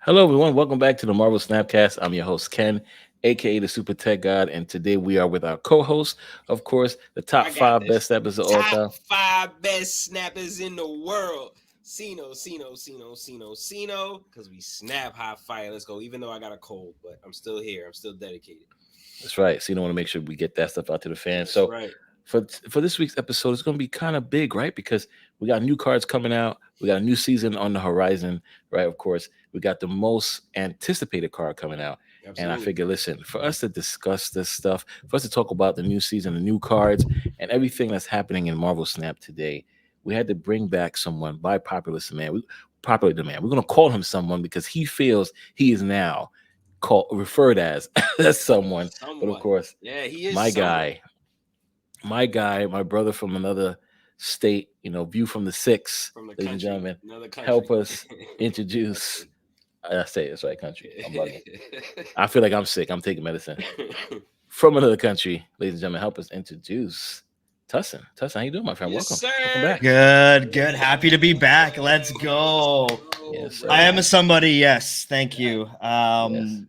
Hello, everyone. Welcome back to the Marvel Snapcast. I'm your host, Ken, aka the SuperTechGod, and today we are with our co-host, of course, the top I got five this. best snappers of all Top time. 5 best snappers in the world. Sino. Because we snap hot fire. Let's go. Even though I got a cold, but I'm still here. I'm still dedicated. That's right. So you don't want to make sure we get that stuff out to the fans. That's So right. for this week's episode, it's going to be kind of big, right? Because we got new cards coming out. We got a new season on the horizon, right? Of course, we got the most anticipated card coming out. And I Absolutely. figure, listen, for us to discuss this stuff, for us to talk about the new season, the new cards, and everything that's happening in Marvel Snap today, we had to bring back someone by popular demand. We're going to call him someone because he feels he is now called referred as someone. But of Someone. course, Yeah, he is my someone guy, my brother from another state, view from the six, from the ladies and country. gentlemen, Another help country. us introduce. Country. I say it's right country. I'm bugging. I feel like I'm sick. I'm taking medicine from another country, ladies and gentlemen. Help us introduce Tussin. Tussin, how you doing, my friend? Yes, Welcome sir. back. Good. Happy to be back. Let's Let's go. go, Yes, I sir. am a brother. somebody. Yes, thank Yeah. you. Yes,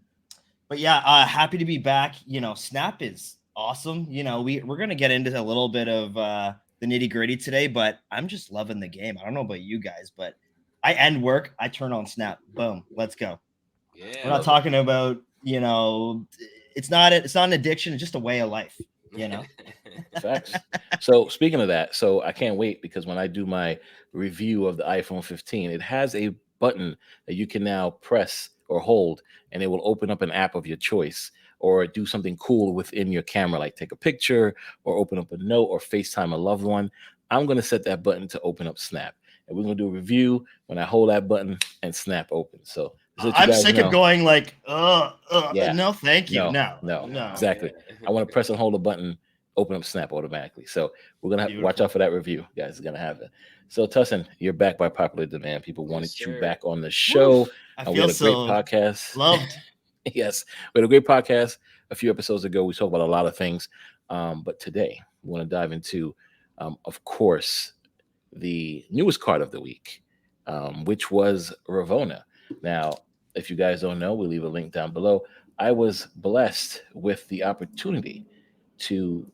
But yeah, happy to be back. Snap is awesome. We're gonna get into a little bit of the nitty gritty today, but I'm just loving the game. I don't know about you guys, but I end work, I turn on Snap. Boom, let's go. We're Yeah. not love it. talking about it's not an addiction. It's just a way of life. You know. Facts. So speaking of that, so I can't wait because when I do my review of the iPhone 15, it has a button that you can now press or hold, and it will open up an app of your choice or do something cool within your camera, like take a picture or open up a note or FaceTime a loved one. I'm going to set that button to open up Snap, and we're going to do a review when I hold that button and Snap opens. So just let you I'm guys sick of know. going like, Yeah, no, thank you. no, No, no, no. exactly. I want to press and hold a button, open up Snap automatically. So we're gonna watch Beautiful. out for that review, guys. It's gonna happen. So Tussin, you're back by popular demand. People Yes, wanted you sir. back on the Woo, show. I We feel had a great so podcast. loved. Yes, we had a great podcast a few episodes ago. We talked about a lot of things, but today we want to dive into, of course, the newest card of the week, which was Ravona. Now, if you guys don't know, we'll leave a link down below. I was blessed with the opportunity to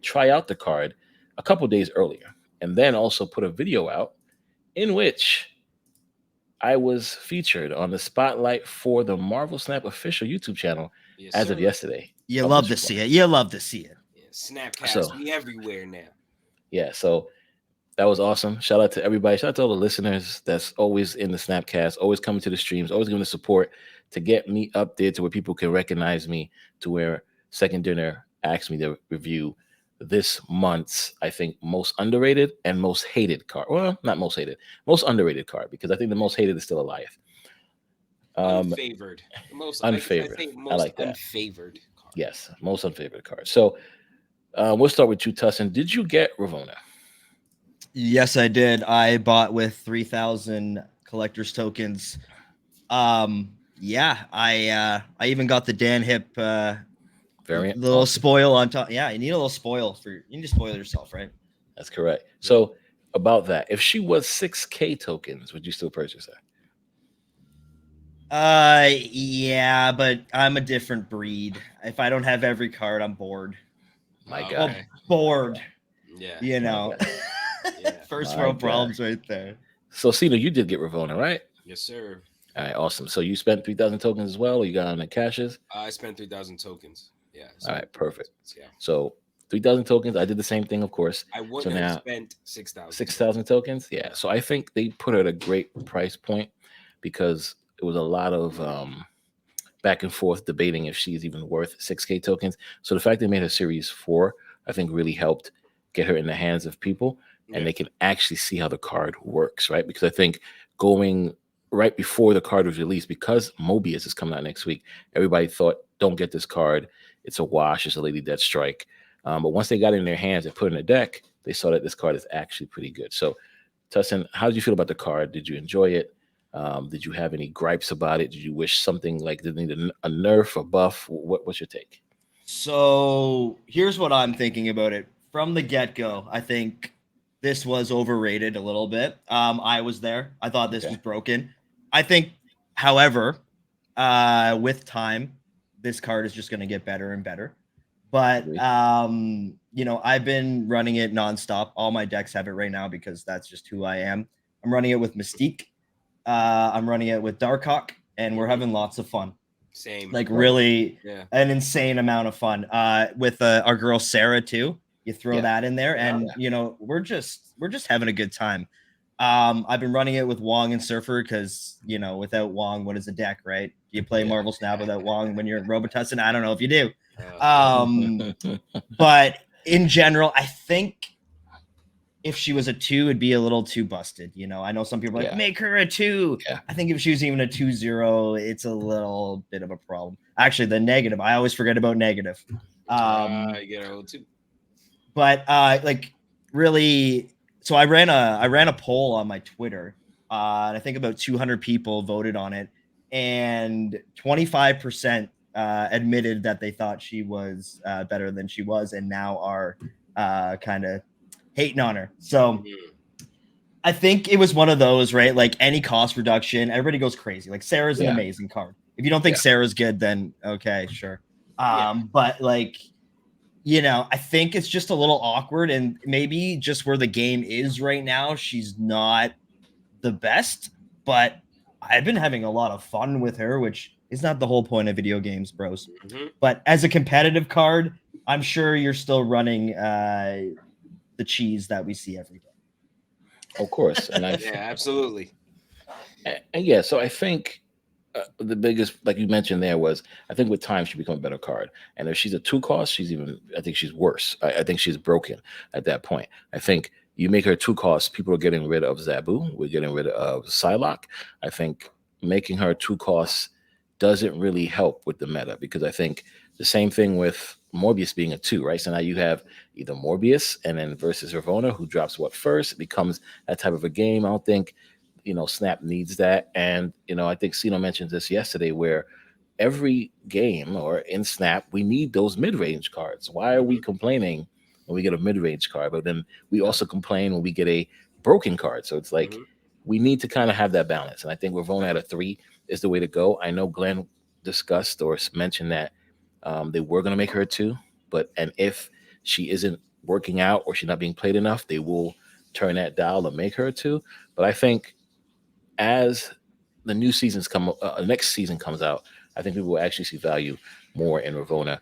try out the card a couple days earlier, and then also put a video out in which I was featured on the spotlight for the Marvel Snap official YouTube channel Yes, as of sir. yesterday You of love this to see recording. it. You love to see it. Yeah, Snapcast. So We everywhere now. yeah, so that was awesome. Shout out to everybody. Shout out to all the listeners that's always in the Snapcast, always coming to the streams, always giving the support to get me up there to where people can recognize me, to where Second Dinner asked me to review this month's, I think, most underrated and most hated card. Well, not most hated, most underrated card, because I think the most hated is still Elias. Um, Unfavored. The most, I unfavored. think, I most like that. unfavored card. Yes, most unfavored card. So we'll start with you, Tussin. Did you get Ravona? Yes, I did. I bought with 3,000 collector's tokens. Yeah, I even got the Dan Hip Variant. little Awesome. spoil on top. Yeah, you need a little spoil you need to spoil yourself, right? That's correct. So about that, if she was 6K tokens, would you still purchase her? Yeah, but I'm a different breed. If I don't have every card, I'm bored. My Oh, guy. okay. Bored. Yeah. You My know. guy. Yeah. First My world guy. problems right there. So Sino, you did get Ravona, right? Yes, sir. All right, awesome. So you spent 3,000 tokens as well, or you got on the cashes? I spent 3,000 tokens. Yeah. All right, perfect. Yeah. So 3,000 tokens. I did the same thing, of course. I So wouldn't have now spent 6,000. 6,000 tokens. Yeah. So I think they put her at a great price point because it was a lot of back and forth debating if she's even worth 6K tokens. So the fact they made her Series 4, I think really helped get her in the hands of people and Yeah. they can actually see how the card works, right? Because I think going right before the card was released, because Mobius is coming out next week, everybody thought, don't get this card. It's a wash. It's a Lady Deathstrike. But once they got it in their hands and put it in a deck, they saw that this card is actually pretty good. So, Tussin, how did you feel about the card? Did you enjoy it? Did you have any gripes about it? Did you wish something like did it need a nerf, a buff? What's your take? So here's what I'm thinking about it. From the get-go, I think this was overrated a little bit. I was there. I thought this Okay. was broken. I think However, with time, this card is just going to get better and better. But you know, I've been running it nonstop. All my decks have it right now because that's just who I am. I'm running it with Mystique. I'm running it with Darkhawk, and we're having lots of fun. Same. Like really an insane amount of fun. With our girl Sarah too. You throw that in there, and you know, we're just having a good time. I've been running it with Wong and Surfer because, you know, without Wong, what is a deck, right? Do you play Marvel Snap without Wong when you're in Robitussin? I don't know if you do. But in general, I think if she was a 2, it'd be a little too busted. You know, I know some people are like, make her a 2. I think if she was even a 2-0, it's a little bit of a problem. Actually, the negative, I always forget about negative. You get a 2. But like really, so I ran a poll on my Twitter, and I think about 200 people voted on it, and 25% admitted that they thought she was better than she was, and now are kind of hating on her. So I think it was one of those, right? Like any cost reduction, everybody goes crazy. Like Sarah's an amazing card. If you don't think Sarah's good, then okay, sure. But like, you know, I think it's just a little awkward, and maybe just where the game is right now, she's not the best, but I've been having a lot of fun with her, which is not the whole point of video games, bros. But as a competitive card, I'm sure you're still running the cheese that we see every day. Of course. And absolutely. And so I think the biggest, like you mentioned there, was I think with time she become a better card. And if she's a 2 cost, I think she's worse. I think she's broken at that point. I think you make her 2 costs, people are getting rid of Zabu. We're getting rid of Psylocke. I think making her 2 costs doesn't really help with the meta, because I think the same thing with Mobius being a 2, right? So now you have either Mobius and then versus Ravonna, who drops what first. It becomes that type of a game. I don't think, you know, Snap needs that. And, you know, I think Sino mentioned this yesterday, where every game or in Snap, we need those mid-range cards. Why are we complaining when we get a mid-range card? But then we also complain when we get a broken card. So it's like we need to kind of have that balance. And I think Ravonna at a 3 is the way to go. I know Glenn discussed or mentioned that they were going to make her a 2, and if she isn't working out or she's not being played enough, they will turn that dial and make her a 2. But I think as the new seasons next season comes out, I think people will actually see value more in Ravonna.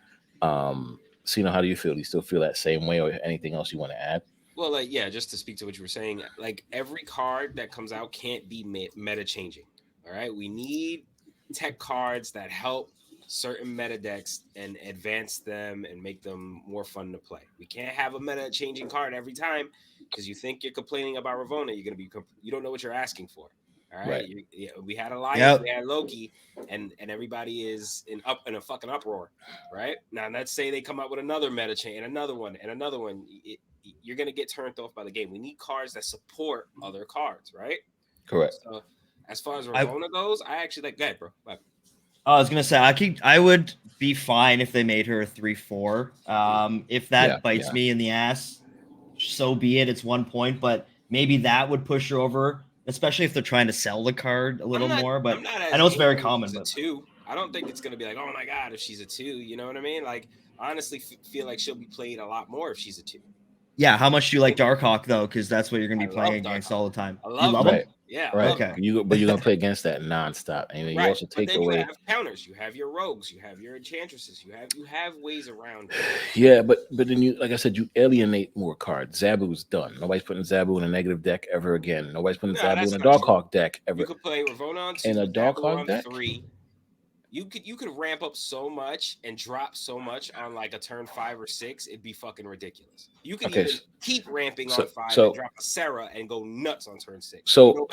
Sino, how do you feel? Do you still feel that same way, or anything else you want to add? Well, like, just to speak to what you were saying, like every card that comes out can't be meta changing. All right, we need tech cards that help certain meta decks and advance them and make them more fun to play. We can't have a meta changing card every time, because you think you're complaining about Ravonna, you don't know what you're asking for. All right. We had Alliance, we had Loki, and everybody is in a fucking uproar. Right now, let's say they come up with another meta chain, another one. You're gonna get turned off by the game. We need cards that support other cards, right? Correct. So, as far as Ravonna goes, I actually like that, bro. I was gonna say I would be fine if they made her a 3-4. If that bites me in the ass, so be it. It's 1 point, but maybe that would push her over, especially if they're trying to sell the card a little more. But I know it's very common. But 2, I don't think it's gonna be like, oh my god, if she's a 2, you know what I mean? Like, honestly, feel like she'll be played a lot more if she's a 2. Yeah, how much do you like Darkhawk though? Because that's what you're gonna be playing against all the time. I love you love him? Yeah. Right. Okay. But you're gonna play against that nonstop, and you also take away. You have counters. You have your rogues. You have your enchantresses. You have ways around it. Yeah, but then you, like I said, you alienate more cards. Zabu's done. Nobody's putting Zabu in a negative deck ever again. Nobody's putting Zabu in a Darkhawk deck ever. You could play Ravonna on 2, in a Darkhawk deck. 3. You could ramp up so much and drop so much on like a turn 5 or 6. It'd be fucking ridiculous. You could even keep ramping on 5 and drop a Sarah and go nuts on turn 6. So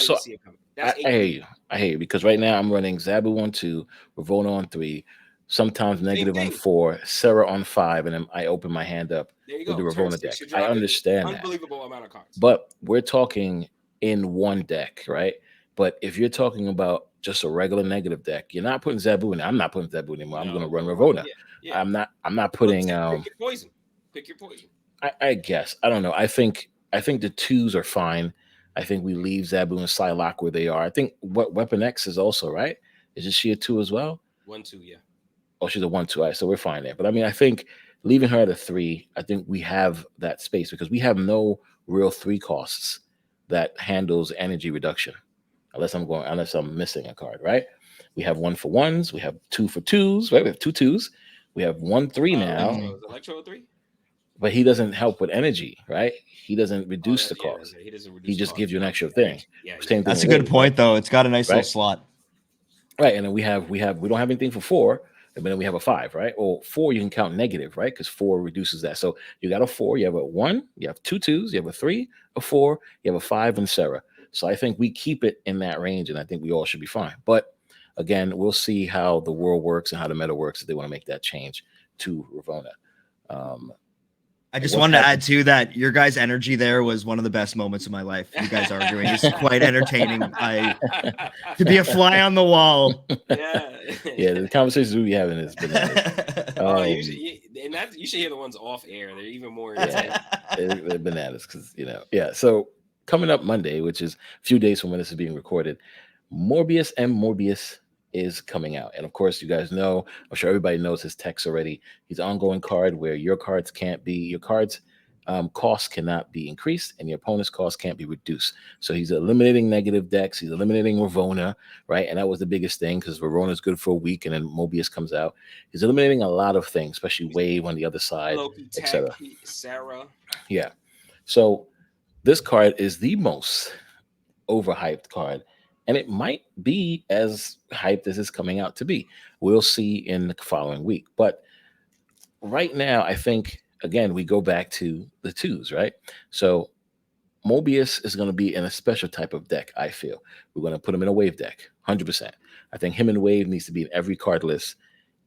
I hear you, because right now I'm running Zabu on 2, Ravonna on 3, sometimes negative on 4, Sarah on 5, and then I open my hand up with the Ravonna deck. I understand that. Unbelievable amount of cards. But we're talking in one deck, right? But if you're talking about just a regular negative deck, you're not putting Zabu in. I'm not putting Zabu anymore. I'm going to run Ravonna. Yeah. I'm not putting. Pick your poison. Pick your poison. I guess. I don't know. I think the 2s are fine. I think we leave Zabu and Psylocke where they are. I think what Weapon X is also right. Isn't she a 2 as well? 1-2, yeah. Oh, she's a 1-2. All right, so we're fine there. But I mean, I think leaving her at a 3, I think we have that space because we have no real 3 costs that handles energy reduction, unless I'm missing a card, right? We have 1 for 1s, we have 2 for 2s, right? We have 2 2s, we have 1 3 now, Electro 3. but he doesn't help with energy, right? He doesn't reduce the Yeah, cost. he doesn't reduce. He just cost. gives you an extra thing. Yeah, Same thing. That's a with good Wave, point, right? though. It's got a nice Right? little slot. Right, and then we don't have anything for 4, and then we have a 5, right? Or 4 you can count negative, right? Because 4 reduces that. So you got a 4, you have a 1, you have 2 2s, you have a 3, a 4, you have a 5, and Sarah. So I think we keep it in that range, and I think we all should be fine. But again, we'll see how the world works and how the meta works if they want to make that change to Ravonna. I just wanted to add too that your guys' energy there was one of the best moments of my life. You guys arguing is quite entertaining. To be a fly on the wall. Yeah, yeah. The conversations we be having is bananas. You should hear the ones off air. They're even more. Yeah, they're bananas because yeah. So coming up Monday, which is a few days from when this is being recorded, Mobius is coming out. And of course, you guys know, I'm sure everybody knows his text already. He's an ongoing card where your cards costs cannot be increased and your opponent's costs can't be reduced. So he's eliminating negative decks. He's eliminating Ravonna, right? And that was the biggest thing because Ravonna is good for a week and then Mobius comes out. He's eliminating a lot of things, especially Wave on the other side, etc. Sarah. Yeah. So this card is the most overhyped card. And it might be as hyped as it's coming out to be. We'll see in the following week. But right now, I think, again, we go back to the 2s, right? So Mobius is going to be in a special type of deck, I feel. We're going to put him in a Wave deck, 100%. I think him and Wave needs to be in every card list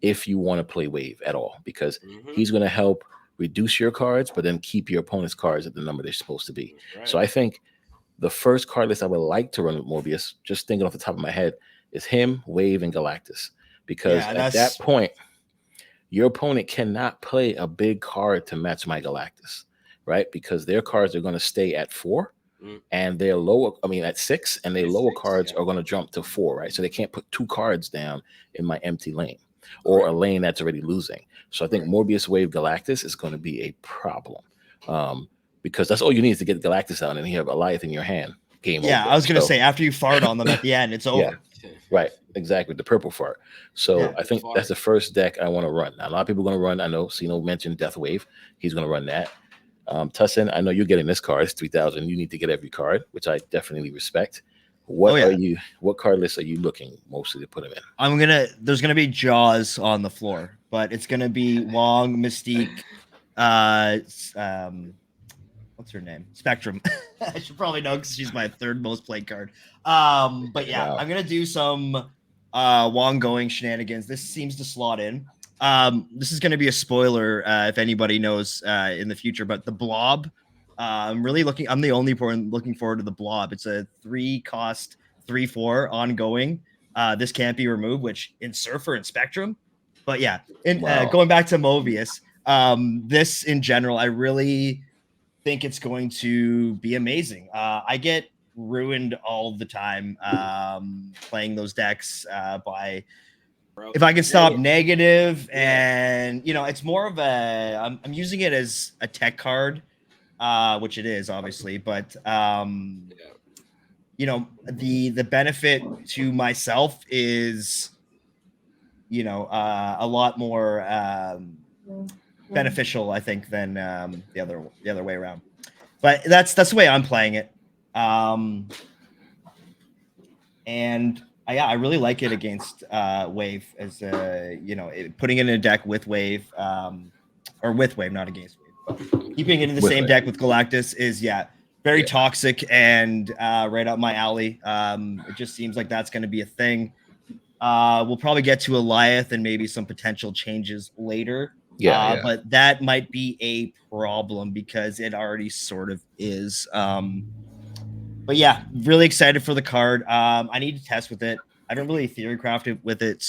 if you want to play Wave at all, because he's going to help reduce your cards, but then keep your opponent's cards at the number they're supposed to be. Right. So I think the first card list I would like to run with Mobius, just thinking off the top of my head, is him, Wave, and Galactus. Because at that point, your opponent cannot play a big card to match my Galactus, right? Because their cards are going to stay at 4, and their at 6, and their lower cards are going to jump to 4, right? So they can't put 2 cards down in my empty lane or a lane that's already losing. So I think Mobius Wave Galactus is going to be a problem. Because that's all you need is to get Galactus out and you have Goliath in your hand. Game over. I was going to say, after you fart on them at the end, it's over. Yeah, right, exactly, the purple fart. So I think that's the first deck I want to run. Now, a lot of people are going to run, I know Sino mentioned Death Wave. He's going to run that. Tustin, I know you're getting this card. It's 3,000. You need to get every card, which I definitely respect. What card list are you looking mostly to put them in? There's going to be Jaws on the floor, but it's going to be Wong, Mystique, what's her name? Spectrum. I should probably know because she's my 3rd most played card. But yeah, I'm gonna do some Wong going shenanigans. This seems to slot in. This is gonna be a spoiler if anybody knows in the future, but the Blob. I'm the only one looking forward to the Blob. It's a 3-cost 3/4 ongoing. This can't be removed, which in Surfer and Spectrum. But yeah, going back to Mobius, this in general, I really think it's going to be amazing. I get ruined all the time playing those decks by if I can stop negative, and it's more of I'm using it as a tech card, which it is obviously, but the benefit to myself is a lot more beneficial, I think, than the other way around. But that's the way I'm playing it. And I really like it against Wave as putting it in a deck with Wave, or with Wave, not against Wave. But keeping it in the same deck with Galactus is very toxic and right up my alley. It just seems like that's going to be a thing. We'll probably get to Goliath and maybe some potential changes later. But that might be a problem because it already sort of is. But yeah, really excited for the card. I need to test with it. I don't really theory craft it with it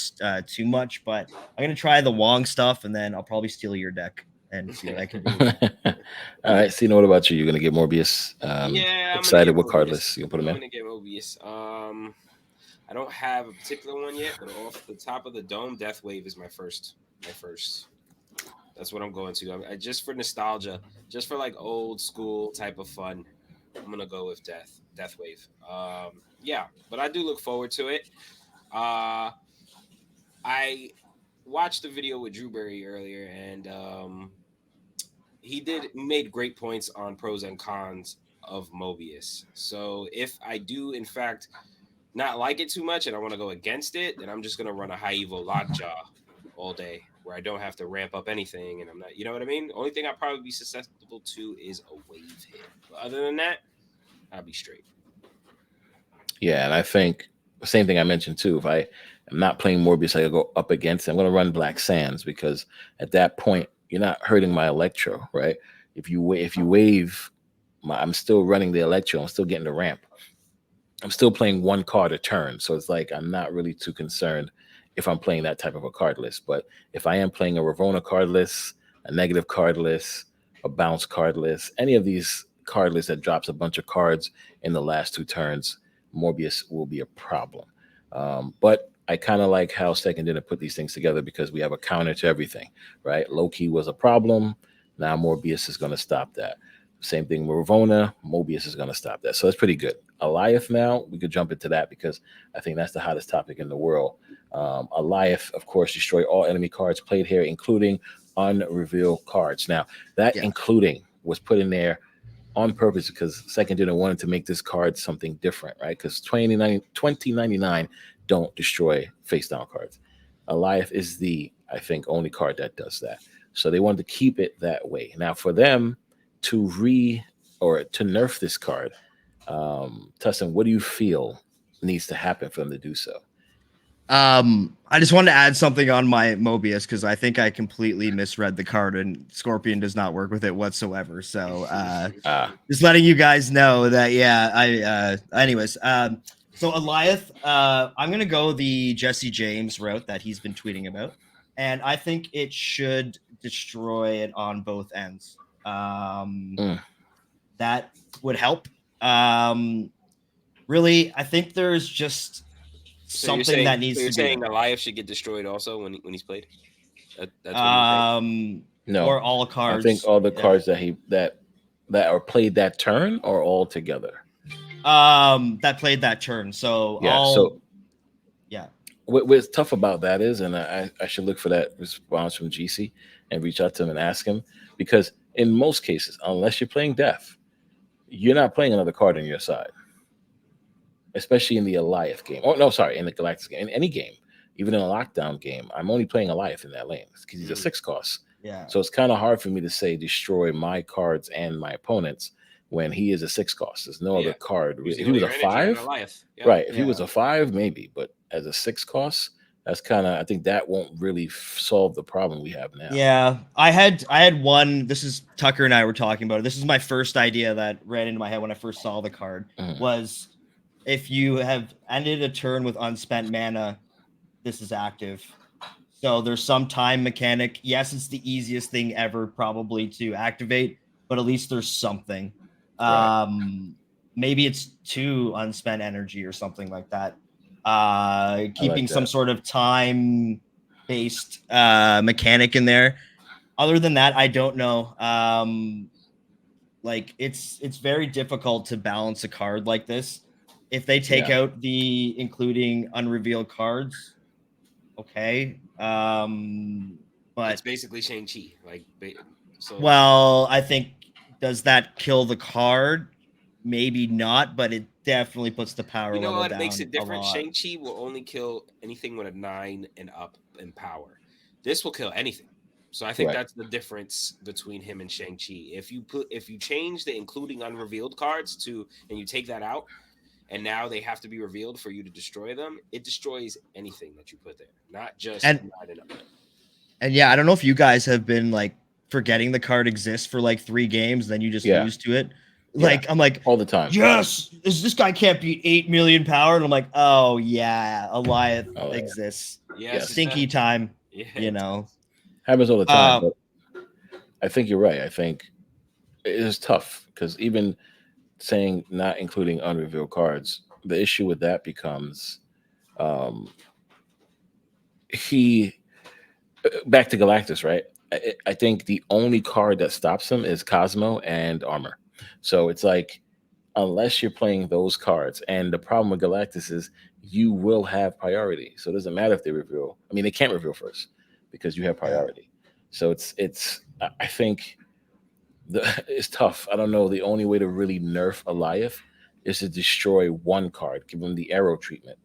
too much, but I'm gonna try the Wong stuff, and then I'll probably steal your deck and see what I can do. All right, Sino, what about you? You're gonna get Morbius. I'm excited. What Mobius. card list you gonna put him in? I'm gonna get Mobius. I don't have a particular one yet, but off the top of the dome, Death Wave is my first. That's what I'm going to. I just for nostalgia, just for like old school type of fun. I'm gonna go with Death Wave. Yeah, but I do look forward to it. I watched the video with Drewberry earlier, and he made great points on pros and cons of Mobius. So if I do, in fact, not like it too much, and I want to go against it, then I'm just gonna run a high evo lockjaw all day, where I don't have to ramp up anything, and I'm not, you know what I mean. The only thing I'd probably be susceptible to is a wave hit. But other than that, I'll be straight. Yeah, and I think the same thing I mentioned too. If I am not playing Morbius, I go up against it. I'm going to run Black Sands because at that point you're not hurting my Electro, right? If you wave, I'm still running the Electro. I'm still getting the ramp. I'm still playing one card a turn, so it's like I'm not really too concerned if I'm playing that type of a card list. But if I am playing a Ravona card list, a negative card list, a bounce card list, any of these card lists that drops a bunch of cards in the last two turns, Morbius will be a problem. But I kind of like how Second didn't put these things together because we have a counter to everything, right? Loki was a problem. Now Morbius is going to stop that. Same thing with Ravona. Mobius is going to stop that. So that's pretty good. Eliath now, we could jump into that because I think that's the hottest topic in the world. Eliath, of course, destroy all enemy cards played here, including unrevealed cards. Now, that including was put in there on purpose because Second didn't want to make this card something different, right? Because 2099 don't destroy face down cards. Eliath is the, I think, only card that does that. So they wanted to keep it that way. Now, for them to to nerf this card, Tustin, what do you feel needs to happen for them to do so? I just wanted to add something on my Mobius because I think I completely misread the card and Scorpion does not work with it whatsoever. So just letting you guys know that anyways. So Eliath, I'm gonna go the Jesse James route that he's been tweeting about, and I think it should destroy it on both ends. That would help. Really, I think there's just something that needs to be. You're saying Eliath should get destroyed also when he's played? That's what no, or all cards. I think all the cards that are played that turn are all together. That played that turn. So what's tough about that is, and I should look for that response from GC and reach out to him and ask him, because in most cases, unless you're playing Death, you're not playing another card on your side, especially in the Eliath game. Oh no, sorry, in the Galactus game, in any game, even in a lockdown game, I'm only playing Eliath in that lane because he's a 6 cost. Yeah. So it's kind of hard for me to say destroy my cards and my opponents when he is a 6 cost. There's no other card. If he was a 5, right? If he was a 5, maybe, but as a 6 cost, that's kind of, I think that won't really solve the problem we have now. Yeah, I had one. This is Tucker and I were talking about it. This is my first idea that ran into my head when I first saw the card. Was if you have ended a turn with unspent mana, this is active. So there's some time mechanic. Yes, it's the easiest thing ever probably to activate, but at least there's something. Right. Maybe it's 2 unspent energy or something like that. Keeping some sort of time-based mechanic in there. Other than that, I don't know. Like it's very difficult to balance a card like this. If they take out the including unrevealed cards, okay. But it's basically Shang-Chi. Well, I think, does that kill the card? Maybe not, but it definitely puts the power level down. You know what makes it different? Shang-Chi will only kill anything with a 9 and up in power. This will kill anything. So I think that's the difference between him and Shang-Chi. If you change the including unrevealed cards and you take that out, and now they have to be revealed for you to destroy them, it destroys anything that you put there, not just 9 and up. And yeah, I don't know if you guys have been like forgetting the card exists for like 3 games, then you just lose to it. Like I'm like all the time. Yes, this guy can't beat 8 million power, and I'm like, oh yeah, Eliath exists. Yes, stinky time. You know, happens all the time. But I think you're right. I think it is tough because even saying not including unrevealed cards, the issue with that becomes Um, he back to Galactus, right? I think the only card that stops him is Cosmo and Armor. So it's like unless you're playing those cards, and the problem with Galactus is you will have priority. So it doesn't matter if they reveal. I mean, they can't reveal first because you have Yeah. priority. So it's. I think it's tough. I don't know. The only way to really nerf Eliath is to destroy one card, give him the arrow treatment.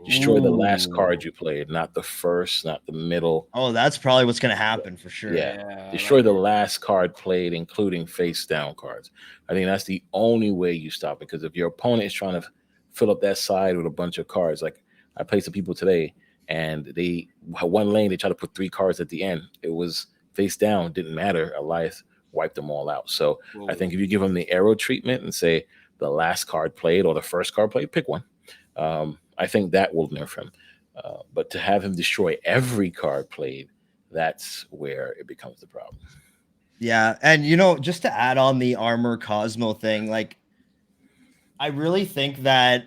Destroy the last card Ooh. you played, not the first, not the middle. Oh, that's probably what's gonna happen for sure. Yeah. Yeah, I Destroy like the it. last card played, including face down cards. I think that's the only way you stop it. Because if your opponent is trying to fill up that side with a bunch of cards, like I played some people today, and they had one lane, they tried to put three cards at the end. It was face down, didn't matter. Elias wiped them all out. So I Well, think if you give them the arrow treatment and say the last card played or the first card played, pick one. I think that will nerf him. But to have him destroy every card played, that's where it becomes the problem. Yeah, and just to add on the Armor Cosmo thing, like I really think that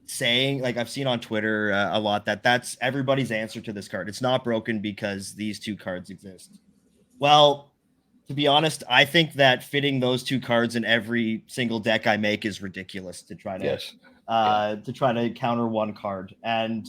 saying, like I've seen on Twitter a lot, that that's everybody's answer to this card. It's not broken because these two cards exist. Well, to be honest, I think that fitting those two cards in every single deck I make is ridiculous to try Yes. Yeah. to counter one card. And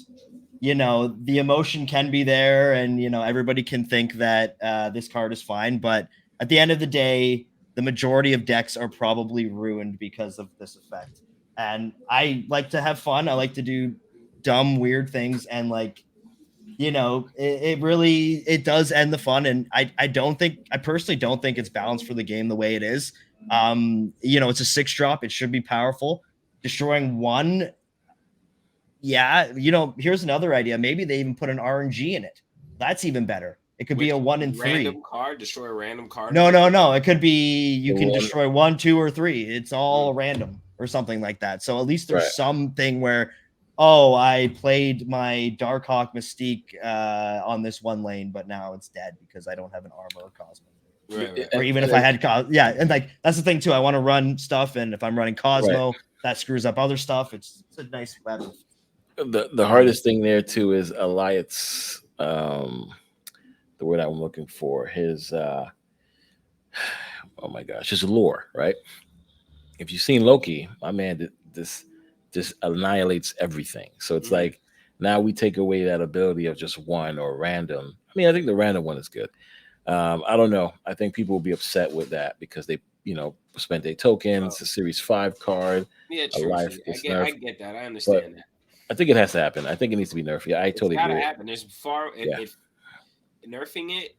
the emotion can be there, and everybody can think that this card is fine, but at the end of the day, the majority of decks are probably ruined because of this effect. And I like to have fun. I like to do dumb, weird things, and it really does end the fun. And I personally don't think it's balanced for the game the way it is. It's a 6-drop. It should be powerful. Destroying one, yeah, here's another idea. Maybe they even put an RNG in it. That's even better. It could be which a 1 in 3. random card, destroy a random card. No. It could be you The can one- destroy 1, 2, or 3. It's all random or something like that. So at least there's Right. something where, oh, I played my Darkhawk Mystique on this one lane, but now it's dead because I don't have an Armor or Cosmo. Right. Or even if I had and like that's the thing too. I want to run stuff, and if I'm running Cosmo, that screws up other stuff. It's a nice weapon. The hardest thing there too is Elias. The word I'm looking for, his oh my gosh, his lore, right? If you've seen Loki, my man, this just annihilates everything. So it's like now we take away that ability of just one or random. I mean, I think the random one is good. I don't know. I think people will be upset with that because they, spent their tokens, a Series 5 card. Yeah, a true. life I gets get that. I But understand that. I think it has to happen. I think it needs to be nerfed. Yeah, I It's totally gotta agree. happen. There's Yeah. if nerfing it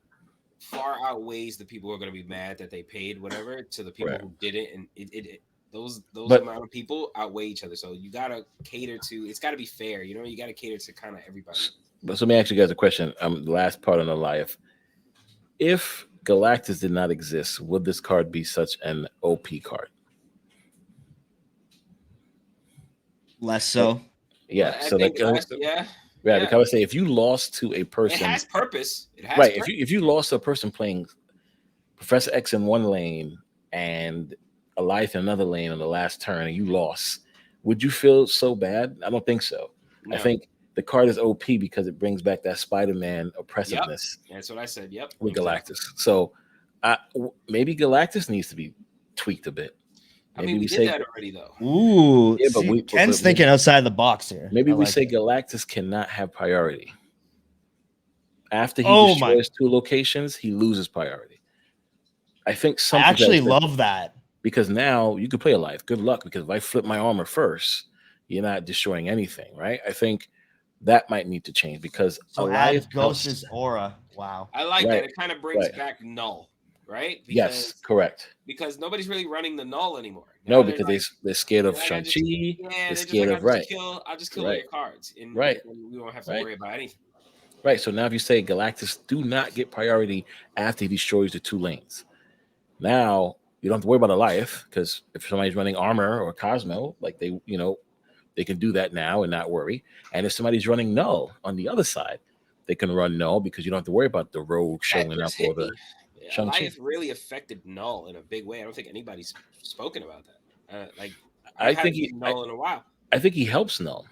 far outweighs the people who are going to be mad that they paid whatever to the people Right. who didn't, and those But- amount of people outweigh each other. So you gotta cater to. It's got to be fair. You got to cater to kind of everybody. But so let me ask you guys a question. The last part on the life. If Galactus did not exist, would this card be such an OP card? Less so. Yeah. I So think like, yeah. yeah, because I would say if you lost to a It person, has purpose. It has right? purpose. If you lost to a person playing Professor X in one lane and Elias in another lane on the last turn, and you lost, would you feel so bad? I don't think so. I No. think the card is OP because it brings back that Spider-Man oppressiveness That's what I said. Yep. with Exactly. Galactus. So maybe Galactus needs to be tweaked a bit. I Maybe mean, we we did say that already, though. Ooh, Yeah, but see, we- Ken's but- thinking outside the box here. maybe I we like say it. Galactus cannot have priority. After he Oh my- destroys 2 locations, he loses priority. I think I something actually that's- love that. because now you could play a life. Good luck, because if I flip my armor first, you're not destroying anything, right? I think that might need to change because So Elias add Ghost's aura. Wow. I like Right, that. It kind of brings right. back null, right? Yes, correct. Because nobody's really running the null anymore. No, Now they're because like, they're scared of like, I Shang-Chi. just- They're they're just scared like, of right. I'll just kill all Right. your cards, and Right. and we won't have to Right. worry about anything. Right. So now if you say Galactus do not get priority after he destroys the 2 lanes, now you don't have to worry about Elias, because if somebody's running armor or Cosmo, like they can do that now and not worry. And if somebody's running null on the other side, they can run null because you don't have to worry about the rogue showing That up just hit or the me. Shang-Chi. Elias really affected null in a big way. I don't think anybody's spoken about that. I think null in a while. I think he helps null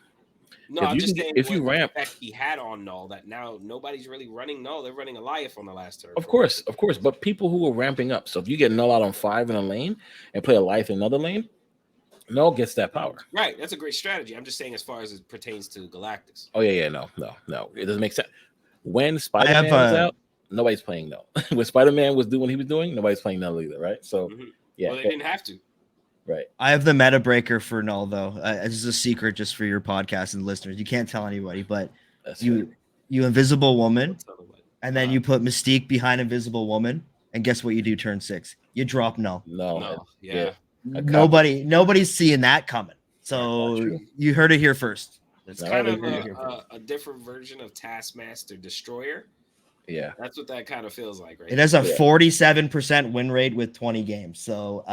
No, If I'm you just can saying if what you ramp, effect he had on Null that now nobody's really running Null. They're running Elias on the last turn. of course, but people who are ramping up. So if you get null out on 5 in a lane and play a life in another lane, null gets that power. Right. That's a great strategy. I'm just saying as far as it pertains to Galactus. Oh yeah, no. It doesn't make sense. When have Spider-Man was a- out, nobody's playing null. When Spider-Man was doing what he was doing, nobody's playing null either, right? So yeah, Well, they didn't have to. right. I have the meta breaker for null though. This is a secret just for your podcast and listeners. You can't tell anybody, but That's you right. you Invisible Woman, Don't tell nobody. and then you put Mystique behind Invisible Woman, and guess what you do turn 6? You drop null. No. Yeah. Nobody's seeing that coming. So true. you heard it here first. It's No, kind I of agree. a different version of Taskmaster Destroyer. Yeah. That's what that kind of feels like, right? It has a Yeah. 47% win rate with 20 games. So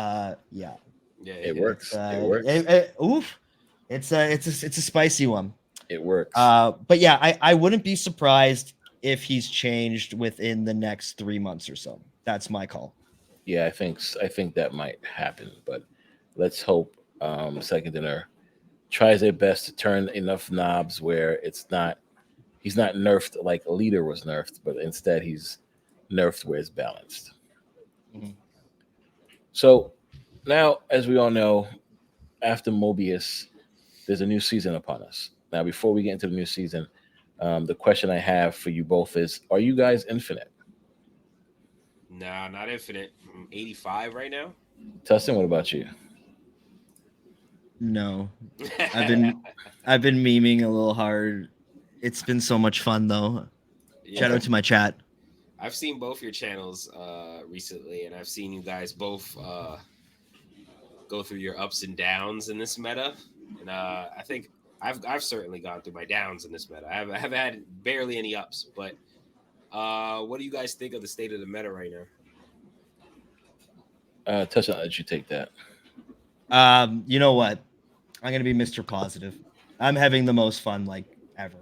yeah. Yeah, It works. It works. It's a spicy one. It works. But yeah, I wouldn't be surprised if he's changed within the next 3 months or so. That's my call. Yeah, I think that might happen, but let's hope Second Dinner tries their best to turn enough knobs where he's not nerfed like Leader was nerfed, but instead he's nerfed where it's balanced. Mhm. So now, as we all know, after Mobius, there's a new season upon us. Now, before we get into the new season, the question I have for you both is: are you guys infinite? Nah, not infinite. I'm 85 right now. Tustin, what about you? No. I've been memeing a little hard. It's been so much fun though. Shout out to my chat. I've seen both your channels recently, and I've seen you guys both go through your ups and downs in this meta. And I think I've certainly gone through my downs in this meta. I have had barely any ups, but what do you guys think of the state of the meta right now? Tustin, I'll let you take that. You know what? I'm gonna be Mr. Positive. I'm having the most fun like ever.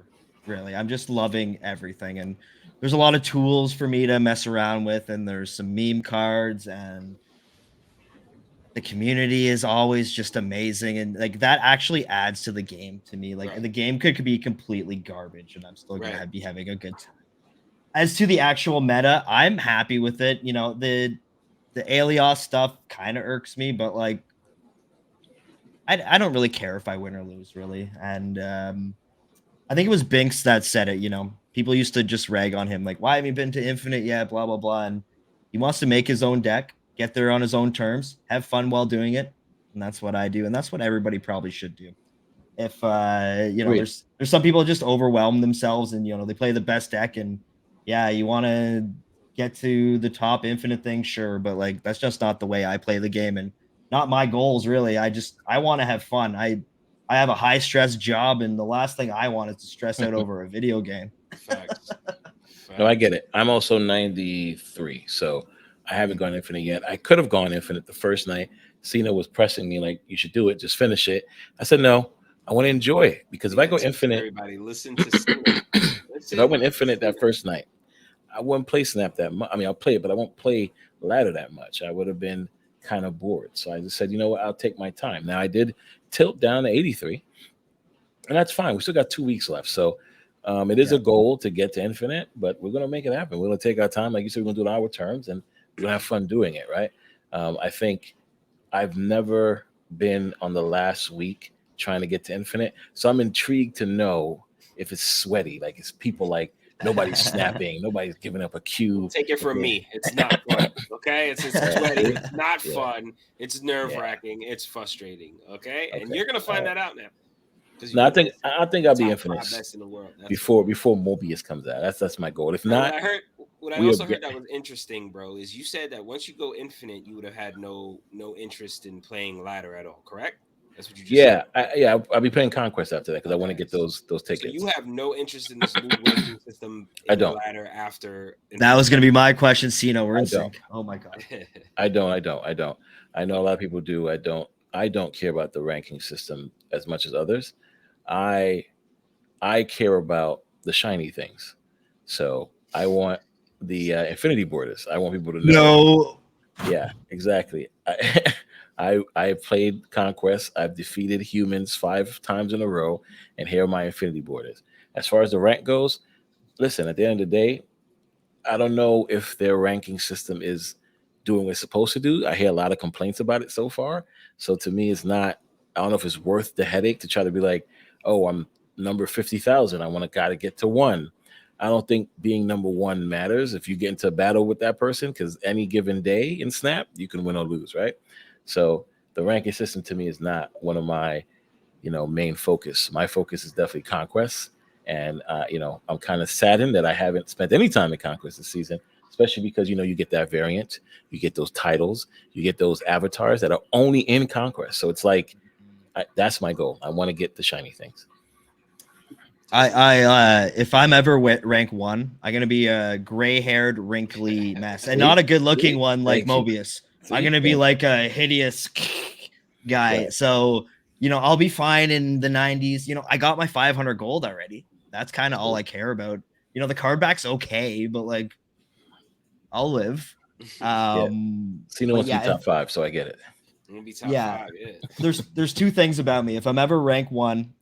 Really, I'm just loving everything, and there's a lot of tools for me to mess around with, and there's some meme cards, and the community is always just amazing, and like that actually adds to the game to me. Like Right. the game could be completely garbage, and I'm still gonna Right. be having a good time. As to the actual meta, I'm happy with it. You know, the Alias stuff kind of irks me, but like I don't really care if I win or lose, really. And I think it was Binks that said it. You know, people used to just rag on him, like, "Why haven't you been to Infinite yet?" Blah blah blah. And he wants to make his own deck, get there on his own terms, have fun while doing it, and that's what I do, and that's what everybody probably should do. If you know, Agreed. there's some people just overwhelm themselves, and you know, they play the best deck, and yeah, you want to get to the top Infinite thing, sure, but like that's just not the way I play the game, and not my goals really. I want to have fun. I have a high stress job, and the last thing I want is to stress out over a video game. Facts. No, I get it. I'm also 93, so I haven't gone infinite yet. I could have gone infinite the first night. Sino was pressing me like, "You should do it. Just finish it." I said, "No, I want to enjoy it because if I go infinite, everybody listen to Sino. if I went infinite that first night, I wouldn't play Snap that much. I mean, I'll play it, but I won't play ladder that much. I would have been kind of bored. So I just said, you know what? I'll take my time. Now I did tilt down to 83, and that's fine. We still got 2 weeks left. So it is a goal to get to infinite, but we're going to make it happen. We're going to take our time. Like you said, we're going to do it on our terms, and we're going to have fun doing it, right? I think I've never been on the last week trying to get to infinite. So I'm intrigued to know if it's sweaty, like it's people like nobody's snapping, nobody's giving up a cube. Take it from me. It's not fun. Okay. It's sweaty. It's not fun. It's nerve-wracking. It's frustrating. Okay. And you're gonna find that out now. No, I think I'll be infinite best in the world. before Mobius comes out. That's my goal. If not, what I also heard that was interesting, bro, is you said that once you go infinite, you would have had no interest in playing ladder at all. Correct? That's what you just said. I'll be playing Conquest after that because I want to get those tickets. So you have no interest in this new ranking system I don't. ladder after that was going to be my question, Sino. We're in sync. Oh my god. I don't. I know a lot of people do. I don't care about the ranking system as much as others. I care about the shiny things. So I want the infinity borders. I want people to know. No. Yeah, exactly. I played Conquest. I've defeated humans 5 times in a row, and here my infinity board is. As far as the rank goes, listen. At the end of the day, I don't know if their ranking system is doing what it's supposed to do. I hear a lot of complaints about it so far. So to me, it's not. I don't know if it's worth the headache to try to be like, oh, I'm number 50,000. I want to gotta get to one. I don't think being number one matters if you get into a battle with that person because any given day in Snap, you can win or lose, right? So the ranking system to me is not one of my main focus. My focus is definitely conquest, and I'm kind of saddened that I haven't spent any time in conquest this season, especially because you get that variant, you get those titles, you get those avatars that are only in conquest. So it's like that's my goal. I want to get the shiny things. If I'm ever rank 1, I'm gonna be a gray-haired, wrinkly mess, and not a good-looking one like Mobius. I'm gonna be like a hideous guy. Right. So I'll be fine in the 90s. I got my 500 gold already. That's kind of all I care about. The card back's okay, but like, I'll live. Sino wants to be top 5, so I get it. I'm gonna be top 5. Yeah. There's 2 things about me. If I'm ever rank 1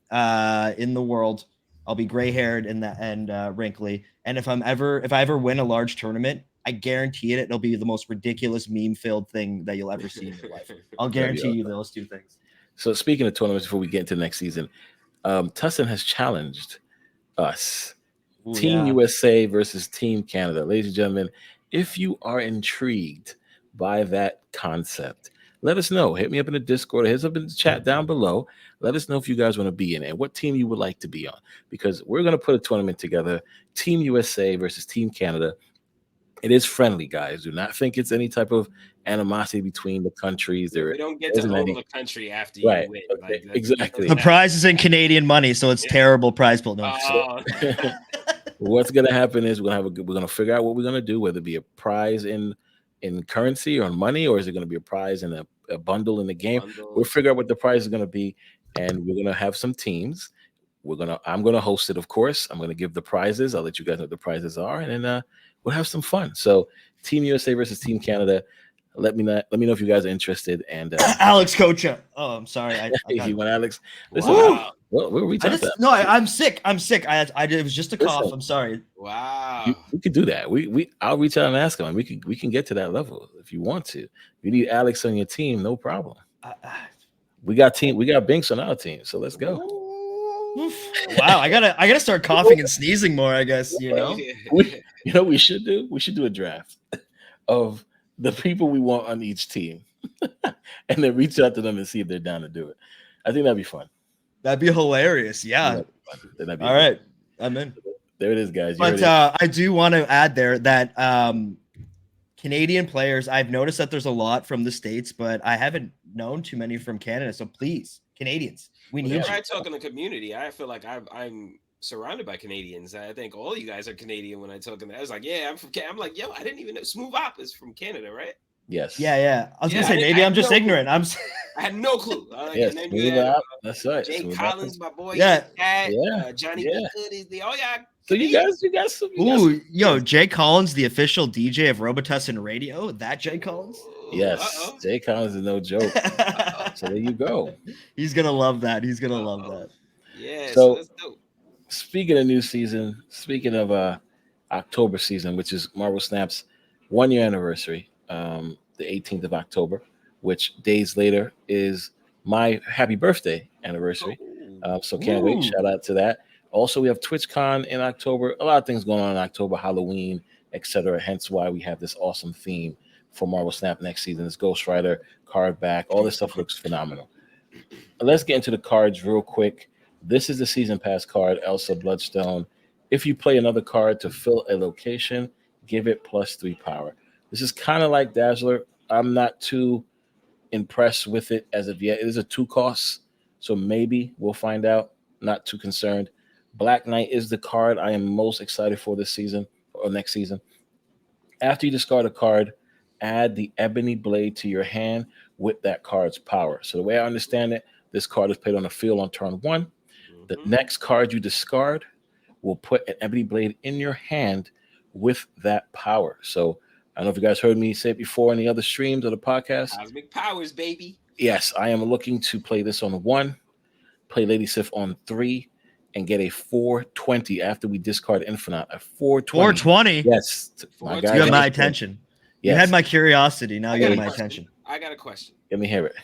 in the world, I'll be gray-haired and wrinkly. And if I ever win a large tournament, I guarantee it'll be the most ridiculous meme-filled thing that you'll ever see in your life. I'll guarantee you those 2 things. So speaking of tournaments, before we get into next season, Tustin has challenged us. Team USA versus Team Canada. Ladies and gentlemen, if you are intrigued by that concept, let us know. Hit me up in the Discord. Hit us up in the chat down below. Let us know if you guys want to be in it and what team you would like to be on, because we're going to put a tournament together. Team USA versus Team Canada. It is friendly, guys. Do not think it's any type of animosity between the countries. We don't get to own the country after you win. Like, exactly. The prize is in Canadian money, so it's terrible prize pool. No. What's going to happen is we're going to figure out what we're going to do, whether it be a prize in currency or in money, or is it going to be a prize in a bundle in the game? We'll figure out what the prize is going to be, and we're going to have some teams. I'm going to host it, of course. I'm going to give the prizes. I'll let you guys know what the prizes are, and then we'll have some fun. So, Team USA versus Team Canada. Let me know if you guys are interested. And Alex Kocha. Oh, I'm sorry. You want Alex? Listen, wow. We'll reach out. I'm sick. I'm sick. It was just a cough. I'm sorry. Wow. We could do that. I'll reach out and ask him. And we can get to that level if you want to. If you need Alex on your team, no problem. We got Binks on our team, so let's go. Wow, I gotta start coughing and sneezing more, I guess. We should do? We should do a draft of the people we want on each team and then reach out to them and see if they're down to do it. I think that'd be fun. That'd be hilarious. Yeah. That'd be all right. I'm in. There it is, guys. But I do want to add there that Canadian players, I've noticed that there's a lot from the States, but I haven't known too many from Canada. So please, Canadians, we need you. When I talk in the community, I feel like I'm surrounded by Canadians. I think all you guys are Canadian when I talk in there. I was like, yeah, I'm from Canada. I'm like, yo, I didn't even know Smooth Op is from Canada, right? Yes. Yeah. I was gonna say maybe I'm just ignorant. I had no clue. Yes, that's right. Jay Collins, my boy. Yeah. Johnny Good is the So you guys some. Jay Collins, the official DJ of Robitussin Radio. That Jay Collins. Yes, Jay Collins is no joke. So there you go. He's gonna love that. Yeah. So that's dope. Speaking of new season, speaking of October season, which is Marvel Snap's 1-year anniversary, the 18th of October, which days later is my happy birthday anniversary. So can't wait. Shout out to that. Also, we have TwitchCon in October. A lot of things going on in October, Halloween, etc. Hence why we have this awesome theme for Marvel Snap next season. This Ghost Rider card back. All this stuff looks phenomenal. Let's get into the cards real quick. This is the season pass card, Elsa Bloodstone. If you play another card to fill a location, give it +3 power. This is kind of like Dazzler. I'm not too impressed with it as of yet. It is a 2 cost, so maybe we'll find out. Not too concerned. Black Knight is the card I am most excited for this season or next season. After you discard a card, add the Ebony Blade to your hand with that card's power. So the way I understand it, this card is played on the field on turn 1. The next card you discard will put an Ebony Blade in your hand with that power. So I don't know if you guys heard me say it before in the other streams of the podcast. Cosmic powers, baby. Yes, I am looking to play this on 1, play Lady Sif on 3, and get a 420 after we discard Infinite. A 420. 420. Yes, my guy. You have my attention. You had my curiosity. Now you have my attention. I got a question. Let me hear it.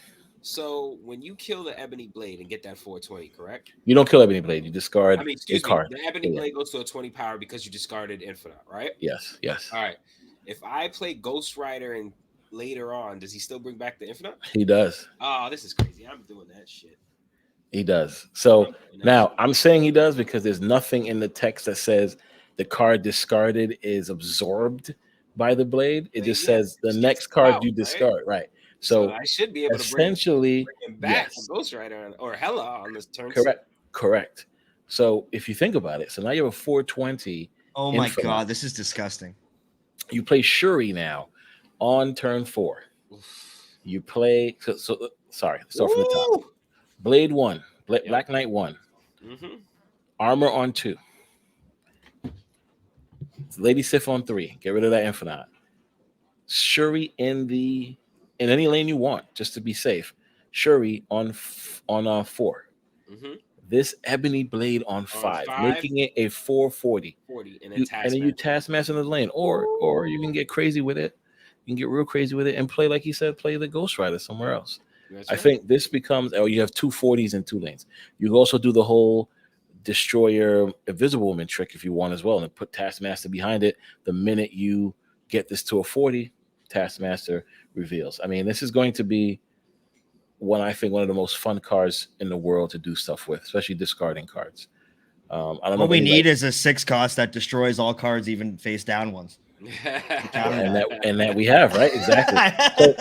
So when you kill the Ebony Blade and get that 420, correct? You don't kill Ebony Blade. You discard excuse a me. card. The Ebony Blade goes to a 20 power because you discarded Infinite, right? Yes. All right. If I play Ghost Rider and later on, does he still bring back the Infinite? He does. Oh, this is crazy. I'm doing that shit. He does. So now I'm saying he does because there's nothing in the text that says the card discarded is absorbed by the blade. It just says the next card you discard, right? So I should be able essentially to bring him back for Ghost Rider or Hela on this turn. Correct. So if you think about it, so now you have a 420. Oh my God, this is disgusting. You play Shuri now on turn 4. You play sorry, let's start from the top. Blade 1, Black Knight 1. Armor on 2. Lady Sif on 3. Get rid of that Infinite. Shuri in any lane you want, just to be safe. Shuri on 4. This Ebony Blade on 5, making it a 440. And then you Taskmaster in the lane, or you can get crazy with it. You can get real crazy with it and play, like he said, play the Ghost Rider somewhere else. I think this becomes, you have 2 40s in 2 lanes. You can also do the whole Destroyer Invisible Woman trick if you want as well, and put Taskmaster behind it. The minute you get this to a 40, Taskmaster reveals. I mean, this is going to be one of the most fun cards in the world to do stuff with, especially discarding cards. I don't know. What we need is a 6 cost that destroys all cards, even face down ones. and that we have, right? Exactly. So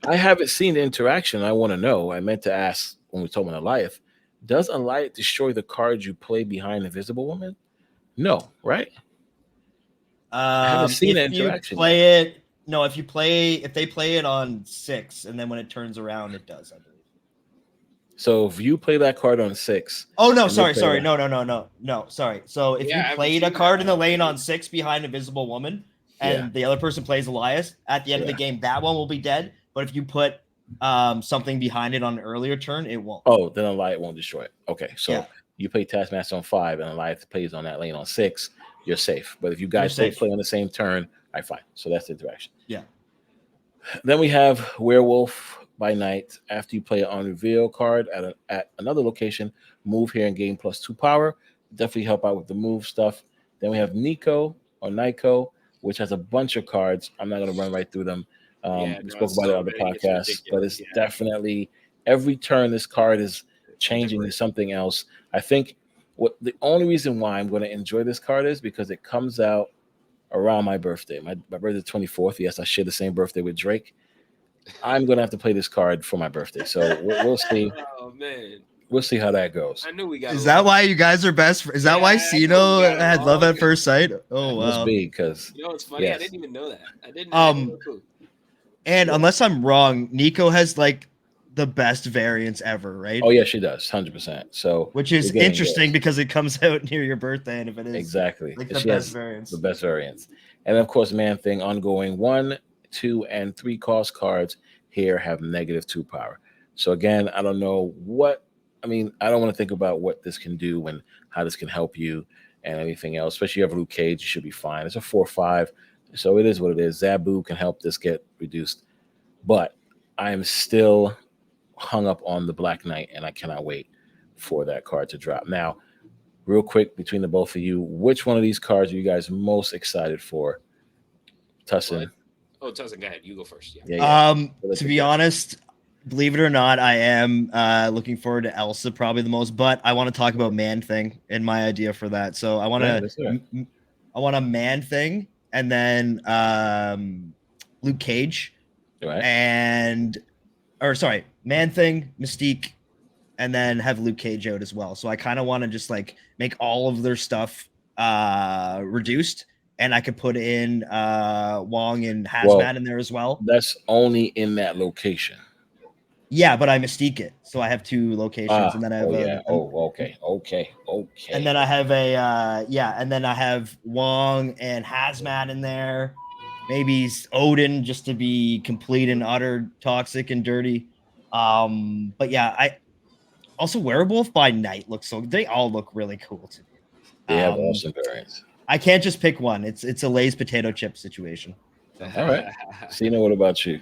I haven't seen the interaction. I want to know. I meant to ask when we told Alioth, does Alioth destroy the cards you play behind Invisible Woman? No, right? I haven't seen the interaction. If they play it on 6, and then when it turns around, it does, I believe. So if you play that card on 6. Oh no, sorry. No, sorry. So if you played a card in the lane on 6 behind Invisible Woman, and the other person plays Elias, at the end of the game, that one will be dead. But if you put something behind it on an earlier turn, it won't. Oh, then Elias won't destroy it. Okay, so you play Taskmaster on 5, and Elias plays on that lane on 6, you're safe. But if you guys both play on the same turn, all right, fine. So that's the interaction. Yeah. Then we have Werewolf by Night. After you play an on-reveal card at another location, move here and gain +2 power. Definitely help out with the move stuff. Then we have Nico, which has a bunch of cards. I'm not going to run right through them. We spoke about it on the podcast, but it's definitely every turn this card is changing to something else. I think the only reason why I'm going to enjoy this card is because it comes out around my birthday. My birthday is 24th. Yes, I share the same birthday with Drake. I'm going to have to play this card for my birthday. So we'll see. Oh, man. We'll see how that goes. I knew we got. Is that why you guys are best? Is that why Sino had love at first sight? Oh, wow. Must be because. You know what's funny? I didn't even know that. I didn't. And unless I'm wrong, Nico has like the best variants ever, right? Oh yeah, she does, 100%. So which is interesting because it comes out near your birthday, and if it is exactly like the best variants, and of course, Man Thing ongoing 1, 2, and 3 cost cards here have -2 power. So again, I don't know I don't want to think about what this can do and how this can help you and anything else. Especially if you have Luke Cage, you should be fine. It's a 4/5, so it is what it is. Zabu can help this get reduced, but I am still hung up on the Black Knight, and I cannot wait for that card to drop. Now, real quick, between the both of you, which one of these cards are you guys most excited for? Tussin. Oh, Tussin, go ahead. You go first. To be honest, believe it or not, I am looking forward to Elsa probably the most, but I want to talk about Man Thing and my idea for that. So I want a Man Thing, and then Luke Cage, Man Thing, Mystique, and then have Luke Cage out as well. So I kind of want to just like make all of their stuff reduced, and I could put in Wong and Hazmat in there as well. That's only in that location. Yeah, but I Mystique it, so I have 2 locations, and then I have okay. And then I have and then I have Wong and Hazmat in there. Maybe Odin just to be complete and utter toxic and dirty. But yeah, I also Werewolf by Night looks so. They all look really cool to me. They have awesome variants. I can't just pick one. It's a Lay's potato chip situation. All right. Sino, what about you?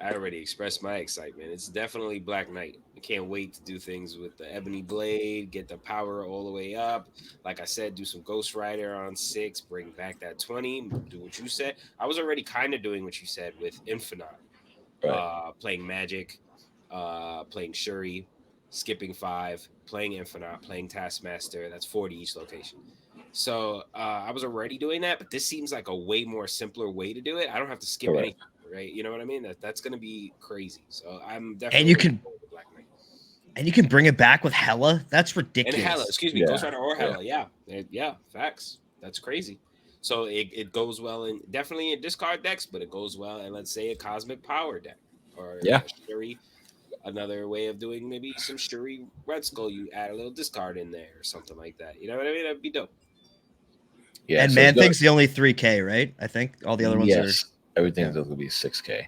I already expressed my excitement. It's definitely Black Knight. I can't wait to do things with the Ebony Blade, get the power all the way up. Like I said, do some Ghost Rider on 6, bring back that 20, do what you said. I was already kind of doing what you said with Infinite, Right. playing Magic, playing Shuri, skipping 5, playing Infinite, playing Taskmaster. That's 40 each location. So I was already doing that, but this seems like a way more simpler way to do it. I don't have to skip Correct. anything. Right, you know what I mean? That's going to be crazy. So I'm definitely And you can looking forward to Black Knight. and you can bring it back with Hela. That's And ridiculous. Hela, excuse me, Yeah, Ghost Rider or Hela, yeah, facts. That's crazy. So it goes well in definitely in discard decks, but it goes well in, let's say, a Cosmic Power deck or Yeah. a Shuri. Another way of doing maybe some Shuri Red Skull, you add a little discard in there or something like that. You know what I mean? That'd be dope. Yeah. And so Man Thing's the only 3K, right? I think all the other ones are. yes, everything's going to be 6K.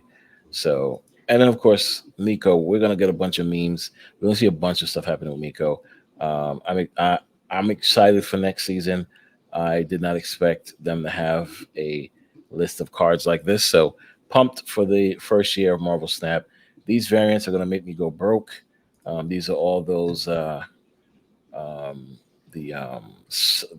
So, and then of course, Miko. We're going to get a bunch of memes. We're going to see a bunch of stuff happening with Miko. I'm excited for next season. I did not expect them to have a list of cards like this. So pumped for the first year of Marvel Snap. These variants are going to make me go broke. These are all those the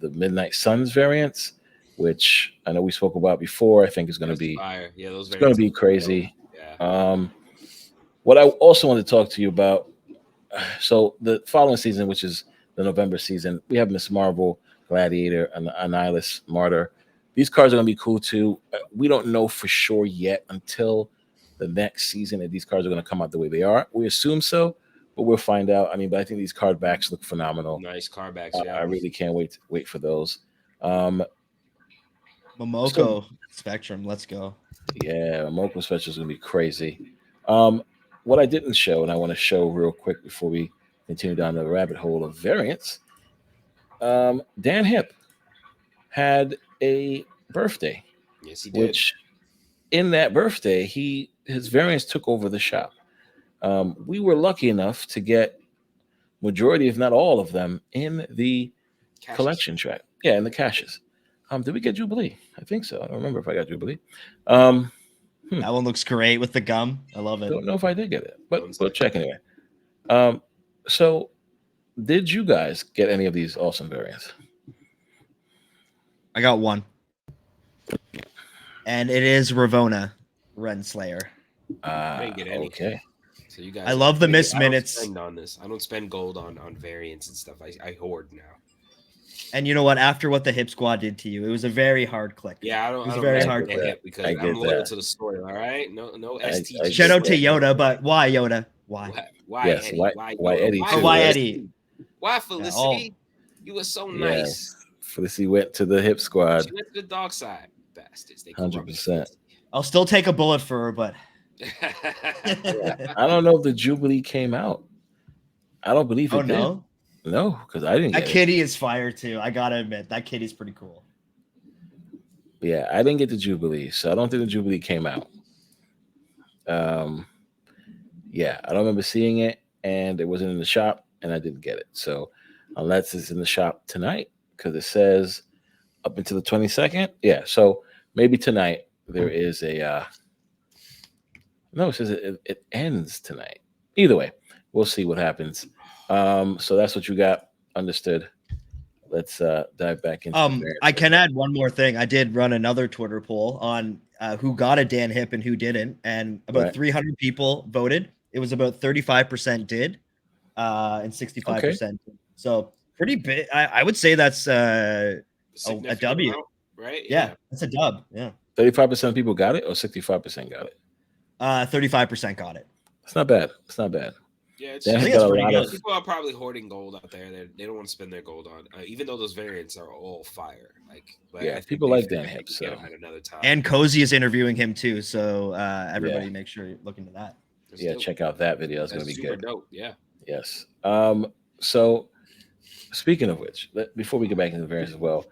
Midnight Suns variants, which I know we spoke about before. I think is going to be fire. Yeah, those it's going to be variants are crazy. Yeah. What I also want to talk to you about. So the following season, which is the November season, we have Miss Marvel, Gladiator, and Annihilus Martyr. These cards are going to be cool too. We don't know for sure yet until the next season if these cards are going to come out the way they are. We assume so, but we'll find out. I mean, but I think these card backs look phenomenal. Nice card backs. Yeah. I really can't wait for those. Momoko Spectrum. Let's go. Yeah, Momoko Spectrum is going to be crazy. What I didn't show, and I want to show real quick before we continue down the rabbit hole of variants. Dan Hip had a birthday. Yes, he did. Which in that birthday, his variants took over the shop. We were lucky enough to get majority, if not all of them, in the collection track. Yeah, in the caches. Did we get Jubilee? I think so. I don't remember if I got Jubilee. That one looks great with the gum. I love it. Don't know if I did get it, but we'll check anyway. So did you guys get any of these awesome variants? I got one. And it is Ravonna Renslayer. I didn't get any. Okay. So you guys, I love the missed minutes. I don't spend on this. I don't spend gold on variants and stuff. I hoard now. And you know what? After what the Hip Squad did to you, it was a very hard click. Yeah, I don't. It was I don't very like hard that click. because I'm loyal to the story. All right, no STG. Shout out to Yoda, but why Yoda? Why? Why Yes, Eddie? why Eddie too, Why right? Eddie? Why Felicity? You were so nice. Felicity went to the Hip Squad. She went to the dark side, bastards. 100%. I'll still take a bullet for her, but I don't know if the Jubilee came out. I don't believe it did. No? No, because I didn't that get it. kitty is fire too. I gotta admit, that kitty's pretty cool. Yeah, I didn't get the Jubilee, so I don't think the Jubilee came out. Yeah, I don't remember seeing it, and it wasn't in the shop, and I didn't get it. So unless it's in the shop tonight, because it says up until the 22nd. Yeah, so maybe tonight there is a no, it says it ends tonight. Either way, we'll see what happens. So that's what you got. Understood. Let's dive back into I can add one more thing. I did run another Twitter poll on who got a Dan Hip and who didn't, and about 300 people voted. It was about 35% did, and 65%. Did. So pretty big. I would say that's a W, amount, right? Yeah, that's a dub. Yeah, 35% of people got it, or 65% got it. 35% got it. It's not bad. It's not bad. Yeah, I think it's pretty good. People are probably hoarding gold out there. They don't want to spend their gold on, even though those variants are all fire. But yeah, people like Dan Hip. So at another time. And Cozy is interviewing him too. So everybody, make sure you look into that. Yeah, check out that video. It's going to be good. Dope. Yeah. Yes. So speaking of which, before we get back into the variants as well,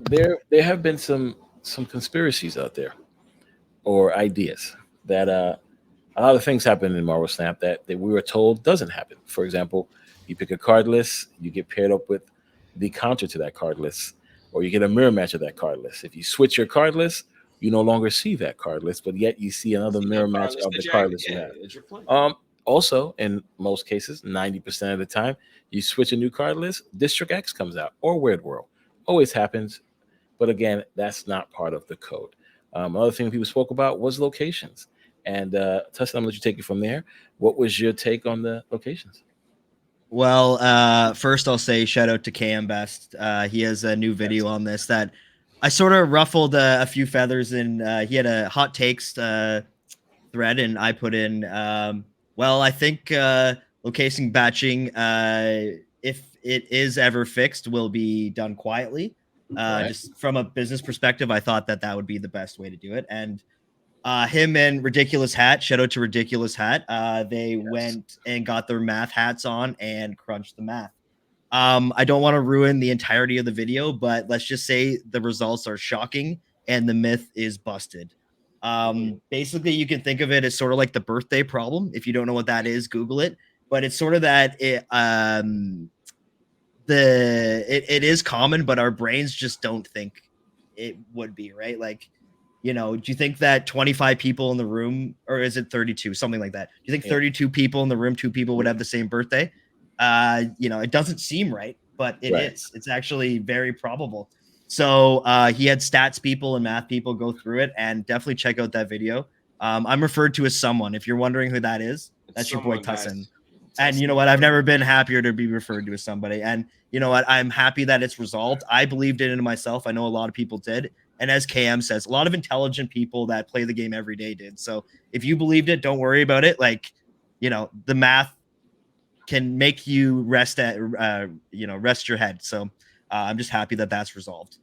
there have been some conspiracies out there or ideas that a lot of things happen in Marvel Snap that we were told doesn't happen. For example, you pick a card list, you get paired up with the counter to that card list, or you get a mirror match of that card list. If you switch your card list, you no longer see that card list, but yet you see another See that mirror card match list of the that card list you yeah, have. that you're playing. Also, in most cases, 90% of the time, you switch a new card list, District X comes out, or Weird World. Always happens, but again, that's not part of the code. Another thing people spoke about was locations. And Tustin, I'm gonna let you take it from there. What was your take on the locations? Well, first I'll say shout out to KM Best. He has a new video on this that I sort of ruffled a few feathers in. He had a hot takes thread, and I put in, well, I think location batching, if it is ever fixed, will be done quietly. Right. Just from a business perspective, I thought that would be the best way to do it. And him and Ridiculous Hat, shout out to Ridiculous Hat. They went and got their math hats on and crunched the math. I don't want to ruin the entirety of the video, but let's just say the results are shocking and the myth is busted. Basically, you can think of it as sort of like the birthday problem. If you don't know what that is, Google it. But it's sort of that it is common, but our brains just don't think it would be, right? Like, do you think that 25 people in the room, or is it 32, something like that? Do you think 32 people in the room, 2 people would have the same birthday? It doesn't seem right, but it is. It's actually very probable. So he had stats people and math people go through it, and definitely check out that video. I'm referred to as someone. If you're wondering who that is, that's your boy Tussin. And you know what? I've never been happier to be referred to as somebody. And you know what? I'm happy that it's resolved. I believed it in myself. I know a lot of people did. And as KM says, a lot of intelligent people that play the game every day did. So if you believed it, don't worry about it. Like, the math can make you rest your head. So I'm just happy that that's resolved.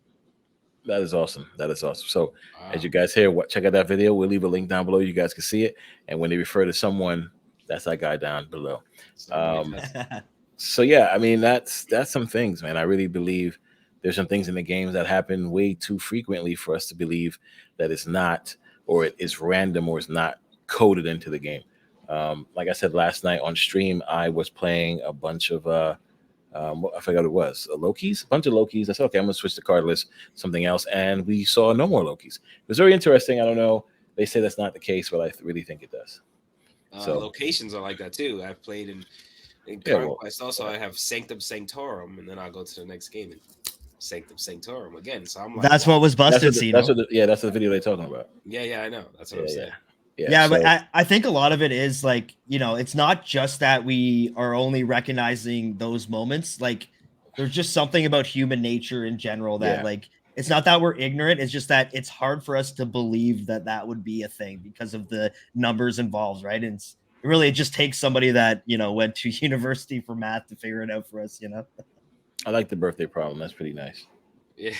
That is awesome. That is awesome. So as you guys hear, check out that video. We'll leave a link down below. You guys can see it. And when they refer to someone, that's that guy down below. So yeah, I mean, that's some things, man. I really believe there's some things in the games that happen way too frequently for us to believe that it's not, or it is random, or it's not coded into the game. Like I said last night on stream, I was playing a bunch of I forgot what it was, a bunch of Lokis. I said, okay, I'm gonna switch the card list, something else, and we saw no more Lokis. It was very interesting. I don't know. They say that's not the case, but I really think it does. So locations are like that too. I've played in Conquest. Also, I have Sanctum Sanctorum, and then I'll go to the next game and Sanctum Sanctorum again. So I'm like, that's what was busted. That's the video they're talking about. Yeah, I know. That's what I'm saying. Yeah, but I think a lot of it is like, it's not just that we are only recognizing those moments. Like, there's just something about human nature in general that like, it's not that we're ignorant. It's just that it's hard for us to believe that would be a thing because of the numbers involved, right? And it just takes somebody that, went to university for math to figure it out for us, I like the birthday problem. That's pretty nice. Yeah.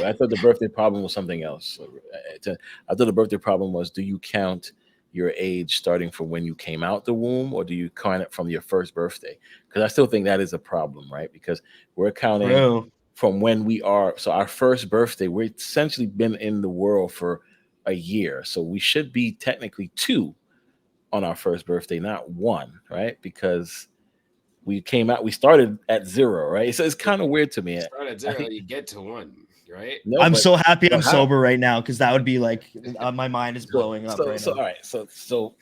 I thought the birthday problem was something else. I thought the birthday problem was, do you count your age starting from when you came out the womb, or do you count it from your first birthday? Because I still think that is a problem, right? Because we're counting from when we are. So our first birthday, we've essentially been in the world for a year. So we should be technically 2 on our first birthday, not 1, right? Because we started at 0, right? So it's kind of weird to me. Start at 0, you get to 1, right? No, I'm so happy I'm sober right now, because that would be like my mind is blowing up right now. All right, so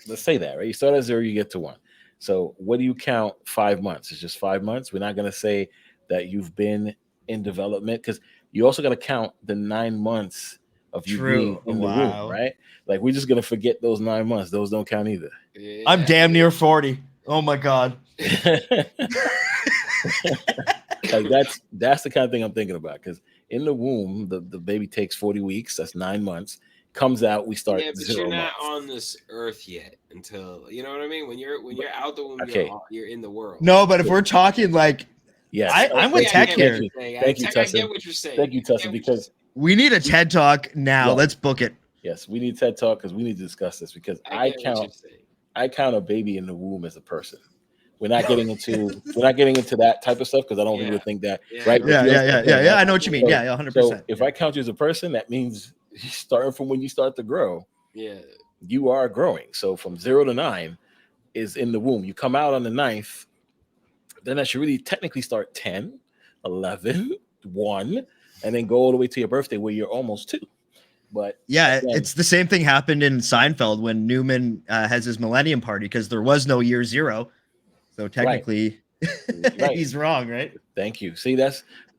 let's say that, right? You start at 0, you get to 1. So what do you count 5 months? It's just 5 months. We're not going to say that you've been in development, because you also got to count the 9 months of you being in the womb, right? Like, we're just going to forget those 9 months. Those don't count either. Yeah. I'm damn near 40. Oh my God. Like, that's the kind of thing I'm thinking about, because in the womb, the baby takes 40 weeks. That's 9 months. Comes out, we start. Yeah, but 0 you're not months. on this earth yet until, you know what I mean. When you're out the womb, you're in the world. No, but if we're talking like, yes, I'm with Tech here. Thank you, Tussin. I get what you're saying. Thank you, Tussin, because we need a TED Talk now. Let's book it. Yes, we need TED Talk, because we need to discuss this, because I count a baby in the womb as a person. We're not getting into that type of stuff, because I don't want people to think that, right? Yeah. I know what you mean. Yeah, 100%. So if I count you as a person, that means you're starting from when you start to grow. Yeah. you are growing. So from 0 to 9 is in the womb. You come out on the 9th, then that should really technically start 10, 11, 1, and then go all the way to your birthday where you're almost 2. But yeah, again, it's the same thing happened in Seinfeld when Newman has his Millennium Party because there was no year 0. So technically, right. he's wrong, right? Thank you. See,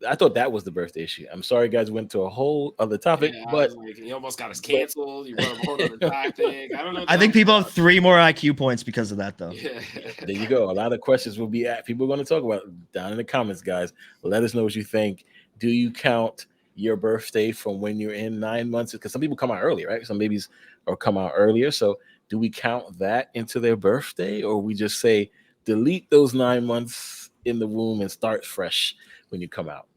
I thought that was the birthday issue. I'm sorry, guys, went to a whole other topic, Yeah, I but was like, you almost got us canceled. You run a whole other topic. I don't know. I think people have 3 more IQ points because of that, though. Yeah. there you go. A lot of questions will be at people are going to talk about it down in the comments, guys. Let us know what you think. Do you count your birthday from when you're in 9 months? Because some people come out early, right? Some babies or come out earlier. So do we count that into their birthday, or we just say delete those 9 months in the womb and start fresh when you come out?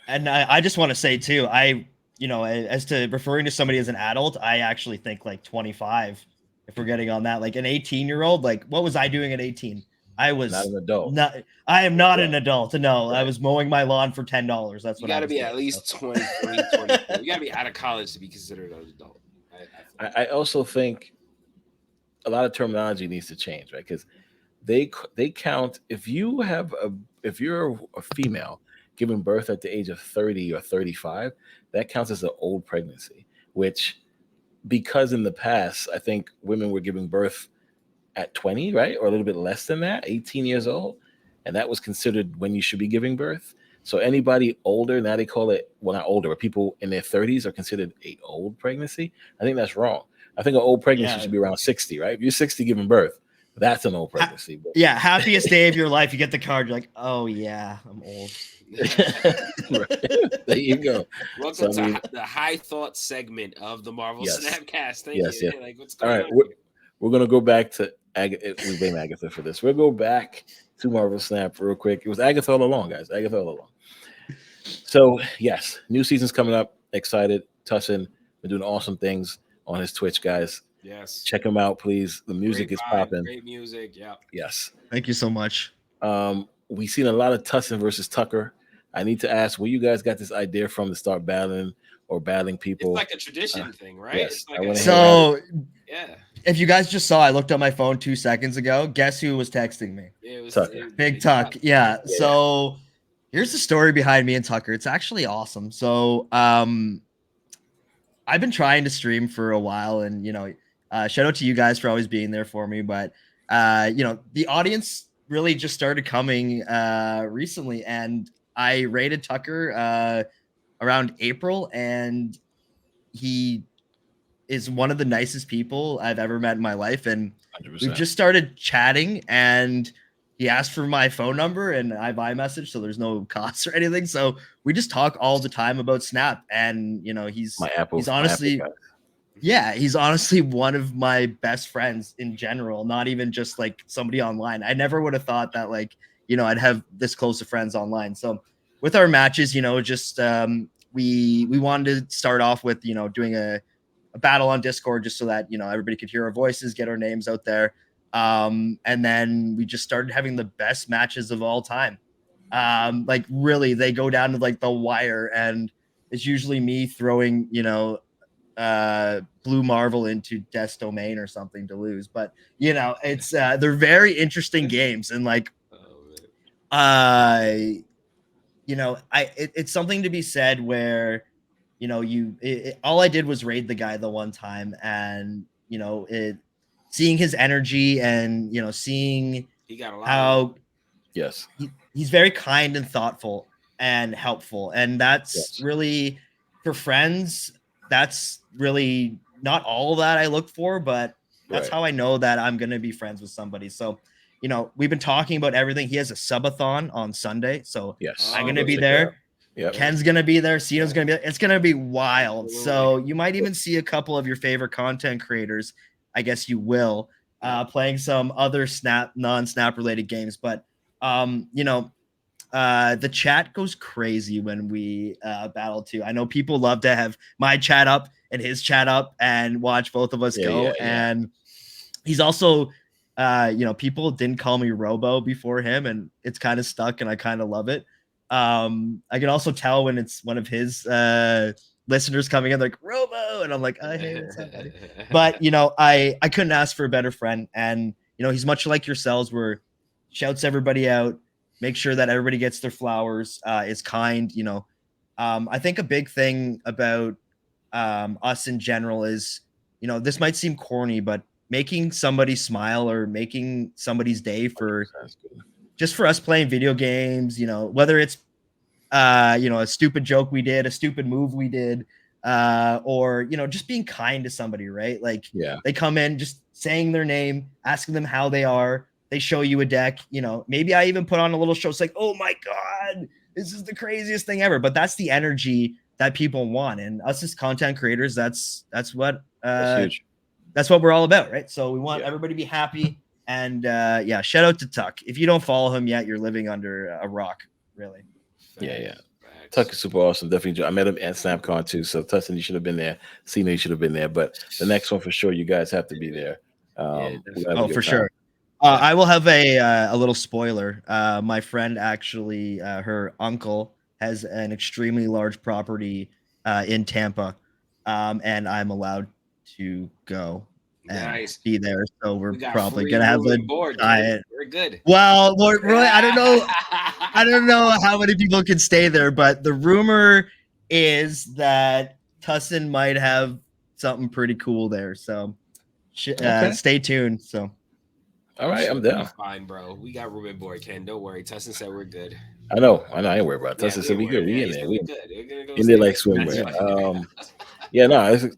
And I just want to say too, as to referring to somebody as an adult, I actually think like 25. If we're getting on that, like an 18-year-old, like what was I doing at 18? I was not an adult. I am not an adult. No, Right. I was mowing my lawn for $10. That's You what got I to was be doing, at least so. 23, 24. You got to be out of college to be considered an adult. I also think a lot of terminology needs to change, right? Because they count if you're a female giving birth at the age of 30 or 35, that counts as an old pregnancy, which because in the past I think women were giving birth at 20, right? Or a little bit less than that, 18 years old, and that was considered when you should be giving birth. So anybody older, now they call it, well, not older, but people in their 30s are considered a old pregnancy. I think that's wrong. I think an old pregnancy should be around 60, right? If you're 60 giving birth, that's an old pregnancy. But Yeah, happiest day of your life. You get the card. You're like, oh yeah, I'm old. there you go. Welcome to the high thought segment of the Marvel Snapcast. Thank you. Yeah. Like, what's going on? We're gonna go back to we blame Agatha for this. We'll go back to Marvel Snap real quick. It was Agatha all along, guys. Agatha all along. So yes, new season's coming up. Excited. Tussin been doing awesome things on his Twitch, guys. Yes. Check him out, please. The music is popping. Great music. Yeah. Yes. Thank you so much. We've seen a lot of Tussin versus Tucker. I need to ask where you guys got this idea from to start battling people. It's like a tradition thing, right? Yes. It's like yeah. If you guys just saw, I looked at my phone 2 seconds ago. Guess who was texting me? It was Tucker. Big Tuck. Yeah. So here's the story behind me and Tucker. It's actually awesome. So I've been trying to stream for a while, and shout out to you guys for always being there for me. But the audience really just started coming recently, and I rated Tucker around April, and he is one of the nicest people I've ever met in my life. And 100%. we've just started chatting, and he asked for my phone number, and I message, so there's no costs or anything. So we just talk all the time about Snap, and he's honestly one of my best friends in general, not even just like somebody online. I never would have thought that I'd have this close of friends online. So with our matches, just we wanted to start off with doing a battle on Discord, just so that everybody could hear our voices, get our names out there, and then we just started having the best matches of all time. Like really, they go down to like the wire, and it's usually me throwing Blue Marvel into Death's Domain or something to lose. But it's they're very interesting games, and it's something to be said where all I did was raid the guy the one time, and seeing his energy, and seeing he got a lot how he's very kind and thoughtful and helpful, and that's really, for friends, that's really not all that I look for, but that's how I know that I'm going to be friends with somebody. So we've been talking about everything. He has a subathon on Sunday, so I'm going to be there. Ken's going to be there. Sino's going to be there. It's going to be wild. So you might even see a couple of your favorite content creators, I guess you will, playing some other non-Snap related games. But, the chat goes crazy when we battle too. I know people love to have my chat up and his chat up and watch both of us go. And he's also, people didn't call me Robo before him, and it's kind of stuck, and I kind of love it. I can also tell when it's one of his listeners coming in like Robo, and I'm like, oh, hey, what's up, buddy? But I couldn't ask for a better friend, and he's much like yourselves, where shouts everybody out, make sure that everybody gets their flowers, is kind. I think a big thing about us in general is, this might seem corny, but making somebody smile or making somebody's day for just for us playing video games, whether it's a stupid joke we did, a stupid move we did, or just being kind to somebody, right? Like, they come in just saying their name, asking them how they are, they show you a deck, maybe I even put on a little show. It's like, oh my god, this is the craziest thing ever. But that's the energy that people want, and us as content creators, that's what huge. That's what we're all about, right? So we want everybody to be happy. And shout out to Tuck. If you don't follow him yet, you're living under a rock, really. Yeah. Tuck is super awesome. Definitely. I met him at Snapcon too. So Tustin, you should have been there. Sino, you should have been there. But the next one for sure, you guys have to be there. For sure. I will have a little spoiler. My friend actually, her uncle has an extremely large property in Tampa, and I'm allowed to go and be there. So we're probably gonna have a diet. We're good. Well, Lord Roy, I don't know how many people can stay there, but the rumor is that Tustin might have something pretty cool there. So stay tuned. So. All right, I'm down. Fine, bro. We got room and board, Ken. Don't worry. Tustin said we're good. I know. I ain't worried about it. Tustin said we good. We in there. We in there like swimwear.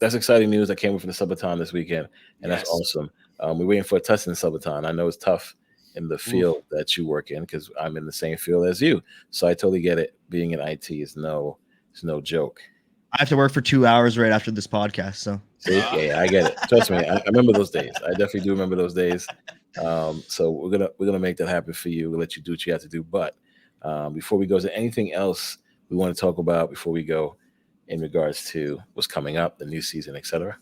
That's exciting news that came from the Subatom this weekend, and that's awesome. We're waiting for a Tustin Subatom. I know it's tough in the field that you work in because I'm in the same field as you, so I totally get it. Being in IT is no joke. I have to work for 2 hours right after this podcast, so. See? Yeah, I get it. Trust me, I remember those days. I definitely do remember those days. So we're gonna make that happen for you. We'll let you do what you have to do. But before we go, is there anything else we want to talk about before we go in regards to what's coming up, the new season, etc.?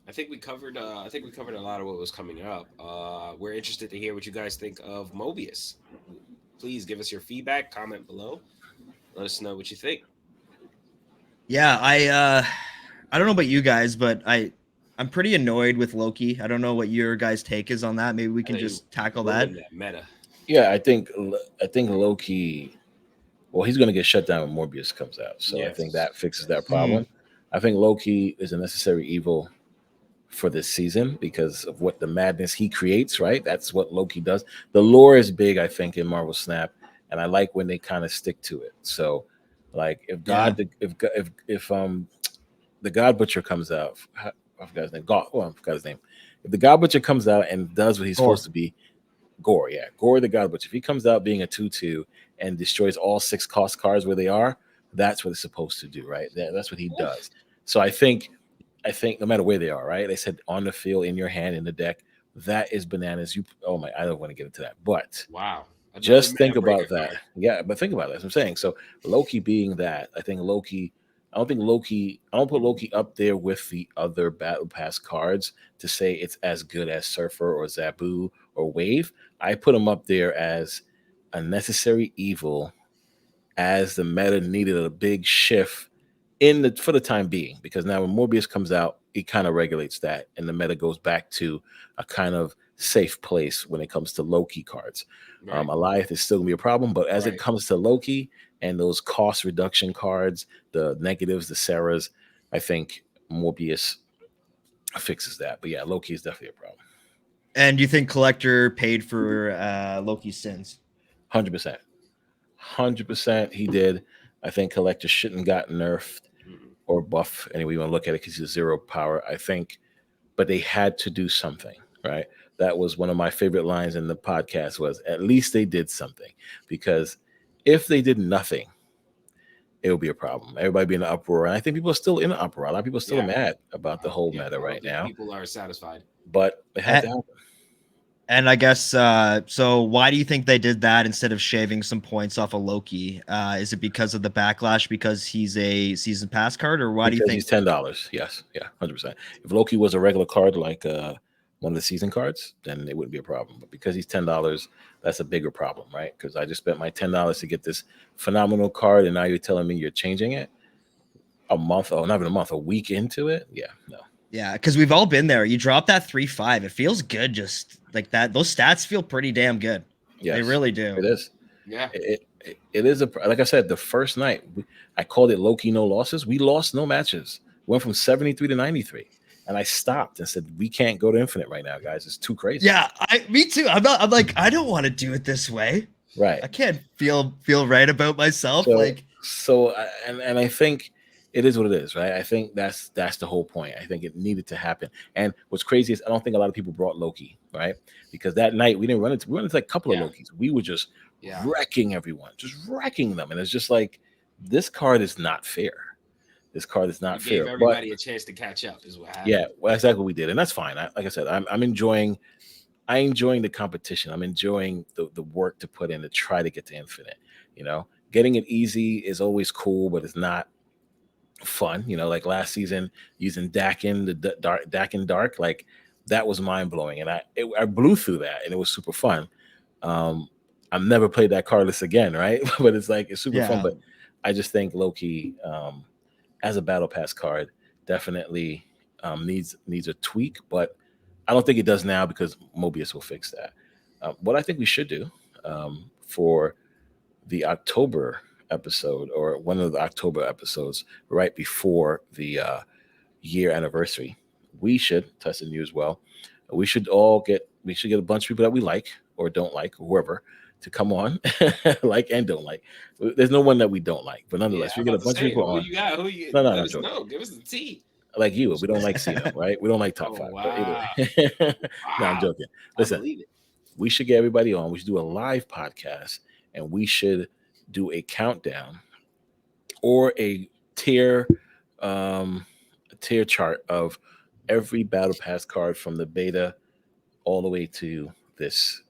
I think we covered a lot of what was coming up. We're interested to hear what you guys think of Mobius. Please give us your feedback, comment below. Let us know what you think. Yeah, I don't know about you guys, but I'm pretty annoyed with Loki. I don't know what your guys' take is on that. Maybe we can just tackle that. Meta. Yeah, I think Loki. Well, he's going to get shut down when Mobius comes out, so I think that fixes that problem. I think Loki is a necessary evil for this season because of what the madness he creates. Right, that's what Loki does. The lore is big, I think, in Marvel Snap, and I like when they kind of stick to it. So, like, if the God Butcher comes out. I forgot his name. I forgot his name. If the God Butcher comes out and does what he's supposed to be, Gore the God Butcher. If he comes out being a 2/2 and destroys all 6 cost cards where they are, that's what it's supposed to do, right? That's what he does. So I think no matter where they are, right? They said on the field, in your hand, in the deck, that is bananas. I don't want to get into that, but wow. Just think about that. Yeah, but think about it. That's what I'm saying. So Loki being that, I don't put Loki up there with the other Battle Pass cards to say it's as good as Surfer or Zabu or Wave. I put him up there as a necessary evil as the meta needed a big shift for the time being, because now when Mobius comes out, it kind of regulates that and the meta goes back to a kind of safe place when it comes to Loki cards. Right. Alioth is still gonna be a problem, but as it comes to Loki and those cost reduction cards, the negatives, the Sarahs, I think Mobius fixes that. But yeah, Loki is definitely a problem. And do you think Collector paid for Loki's sins? 100%. 100% he did. I think Collector shouldn't got nerfed or buff, anyway you want to look at it, because he's 0 power, I think. But they had to do something, right? That was one of my favorite lines in the podcast, was at least they did something. Because if they did nothing, it would be a problem. Everybody be in an uproar. And I think people are still in an uproar. A lot of people are still mad about the whole meta right now. People are satisfied. But it had to happen. And I guess, so why do you think they did that instead of shaving some points off of Loki? Is it because of the backlash, because he's a season pass card, or why do you think he's $10? Yes. Yeah, 100%. If Loki was a regular card like one of the season cards, then it wouldn't be a problem. But because he's $10, that's a bigger problem, right? Because I just spent my $10 to get this phenomenal card, and now you're telling me you're changing it a month, or not even a month, a week into it. Yeah, no. Yeah, because we've all been there. You drop that 3.5, it feels good, just like that. Those stats feel pretty damn good. Yes, They really do. It is. Yeah. It is like I said, the first night I called it low key no losses. We lost no matches. Went from 73 to 93. And I stopped and said, we can't go to infinite right now, guys. It's too crazy. Yeah, me too. I'm like, I don't want to do it this way. Right. I can't feel right about myself. And I think it is what it is, right? I think that's the whole point. I think it needed to happen. And what's crazy is I don't think a lot of people brought Loki, right? Because that night we run into like a couple of Lokis. We were just wrecking everyone, just wrecking them. And it's just like, this card is not fair. This card is not fair. Gave everybody a chance to catch up is what happened. Yeah, well, exactly what we did. And that's fine. Like I said, I'm enjoying the competition. I'm enjoying the work to put in to try to get to infinite. You know, getting it easy is always cool, but it's not fun. You know, like last season using Dakin, Dark, like that was mind blowing, and I blew through that, and it was super fun. I've never played that cardless again, right? But it's like, it's super fun. But I just think Loki, as a battle pass card, definitely needs a tweak, but I don't think it does now because Mobius will fix that. What I think we should do for the October episode, or one of the October episodes right before the year anniversary, we should, Tustin, you as well, we should get a bunch of people that we like or don't like, or whoever, to come on, like and don't like. There's no one that we don't like, but nonetheless, we get a bunch of people on. Who you got? Who you? No, give us the tea. Like you, we don't like Sino, right? We don't like top five. Wow. But anyway. No, I'm joking. Listen, we should get everybody on. We should do a live podcast, and we should do a countdown or a tier chart of every battle pass card from the beta all the way to this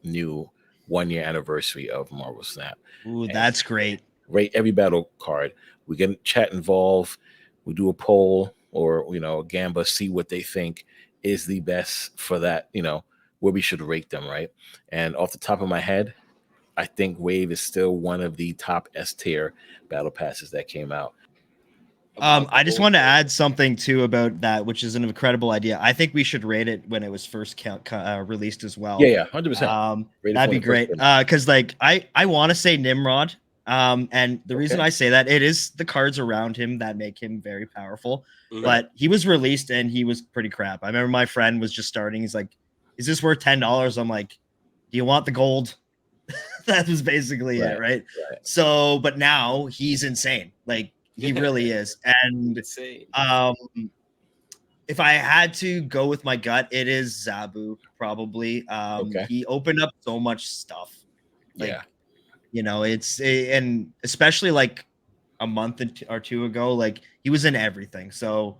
new 1 year anniversary of Marvel Snap. Ooh, that's great. Rate every battle card. We get chat involved. We do a poll, or a Gamba, see what they think is the best for that, where we should rate them, right? And off the top of my head, I think Wave is still one of the top S tier battle passes that came out. I just want to add something too about that, which is an incredible idea. I think we should rate it when it was first released as well. Yeah, 100%. That'd be great. Because I want to say Nimrod. And the reason I say that, it is the cards around him that make him very powerful. Mm-hmm. But he was released and he was pretty crap. I remember my friend was just starting. He's like, "Is this worth $10?" I'm like, "Do you want the gold?" That was basically it, right? So, but now he's insane. Like, he really is. And if I had to go with my gut, it is Zabu, probably. He opened up so much stuff. And especially like a month or two ago, like he was in everything. So,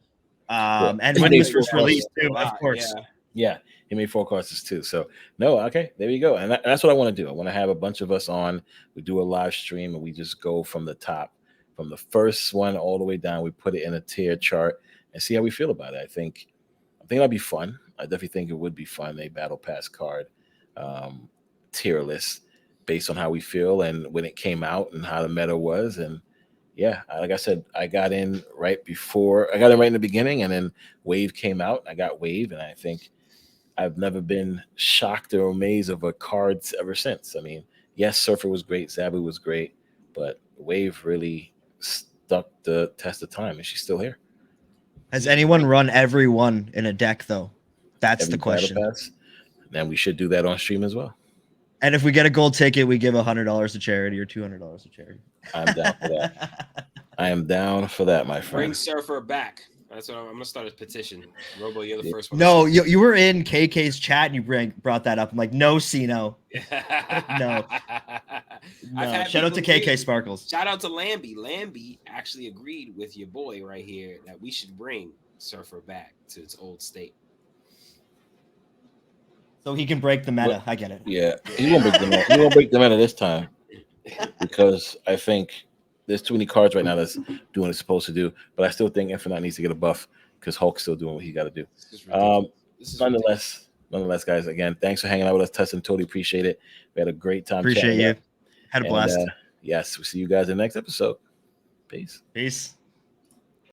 and when he was first released too, of course. Yeah, he made 4 courses too. So there you go. And that's what I want to do. I want to have a bunch of us on. We do a live stream and we just go from the top, from the first one all the way down. We put it in a tier chart and see how we feel about it. I think that'd be fun. I definitely think it would be fun. A battle pass card tier list based on how we feel and when it came out and how the meta was. And yeah, like I said, I got in right in the beginning, and then Wave came out. I got Wave, and I think I've never been shocked or amazed of a cards ever since. I mean, yes, Surfer was great, Zabu was great, but Wave really stuck the test of time, and she's still here. Has anyone run every one in a deck, though? That's the question. Then we should do that on stream as well. And if we get a gold ticket, we give $100 to charity or $200 to charity. I'm down for that. I am down for that, my friend. Bring Surfer back. That's what I'm gonna start a petition. Robo, you're the first one. No, you were in KK's chat and you brought that up. I'm like, no, Sino. No. Shout out to KK Sparkles. Shout out to Lambie. Lambie actually agreed with your boy right here that we should bring Surfer back to its old state. So he can break the meta. I get it. Yeah, he won't break the meta. He won't break the meta this time because I think there's too many cards right now that's doing what it's supposed to do. But I still think Infinite needs to get a buff because Hulk's still doing what he got to do. Nonetheless, nonetheless, guys, again, thanks for hanging out with us, Tustin. Totally appreciate it. We had a great time. Appreciate chatting you. up. Had a And, blast. yes, we'll see you guys in the next episode. Peace. Peace.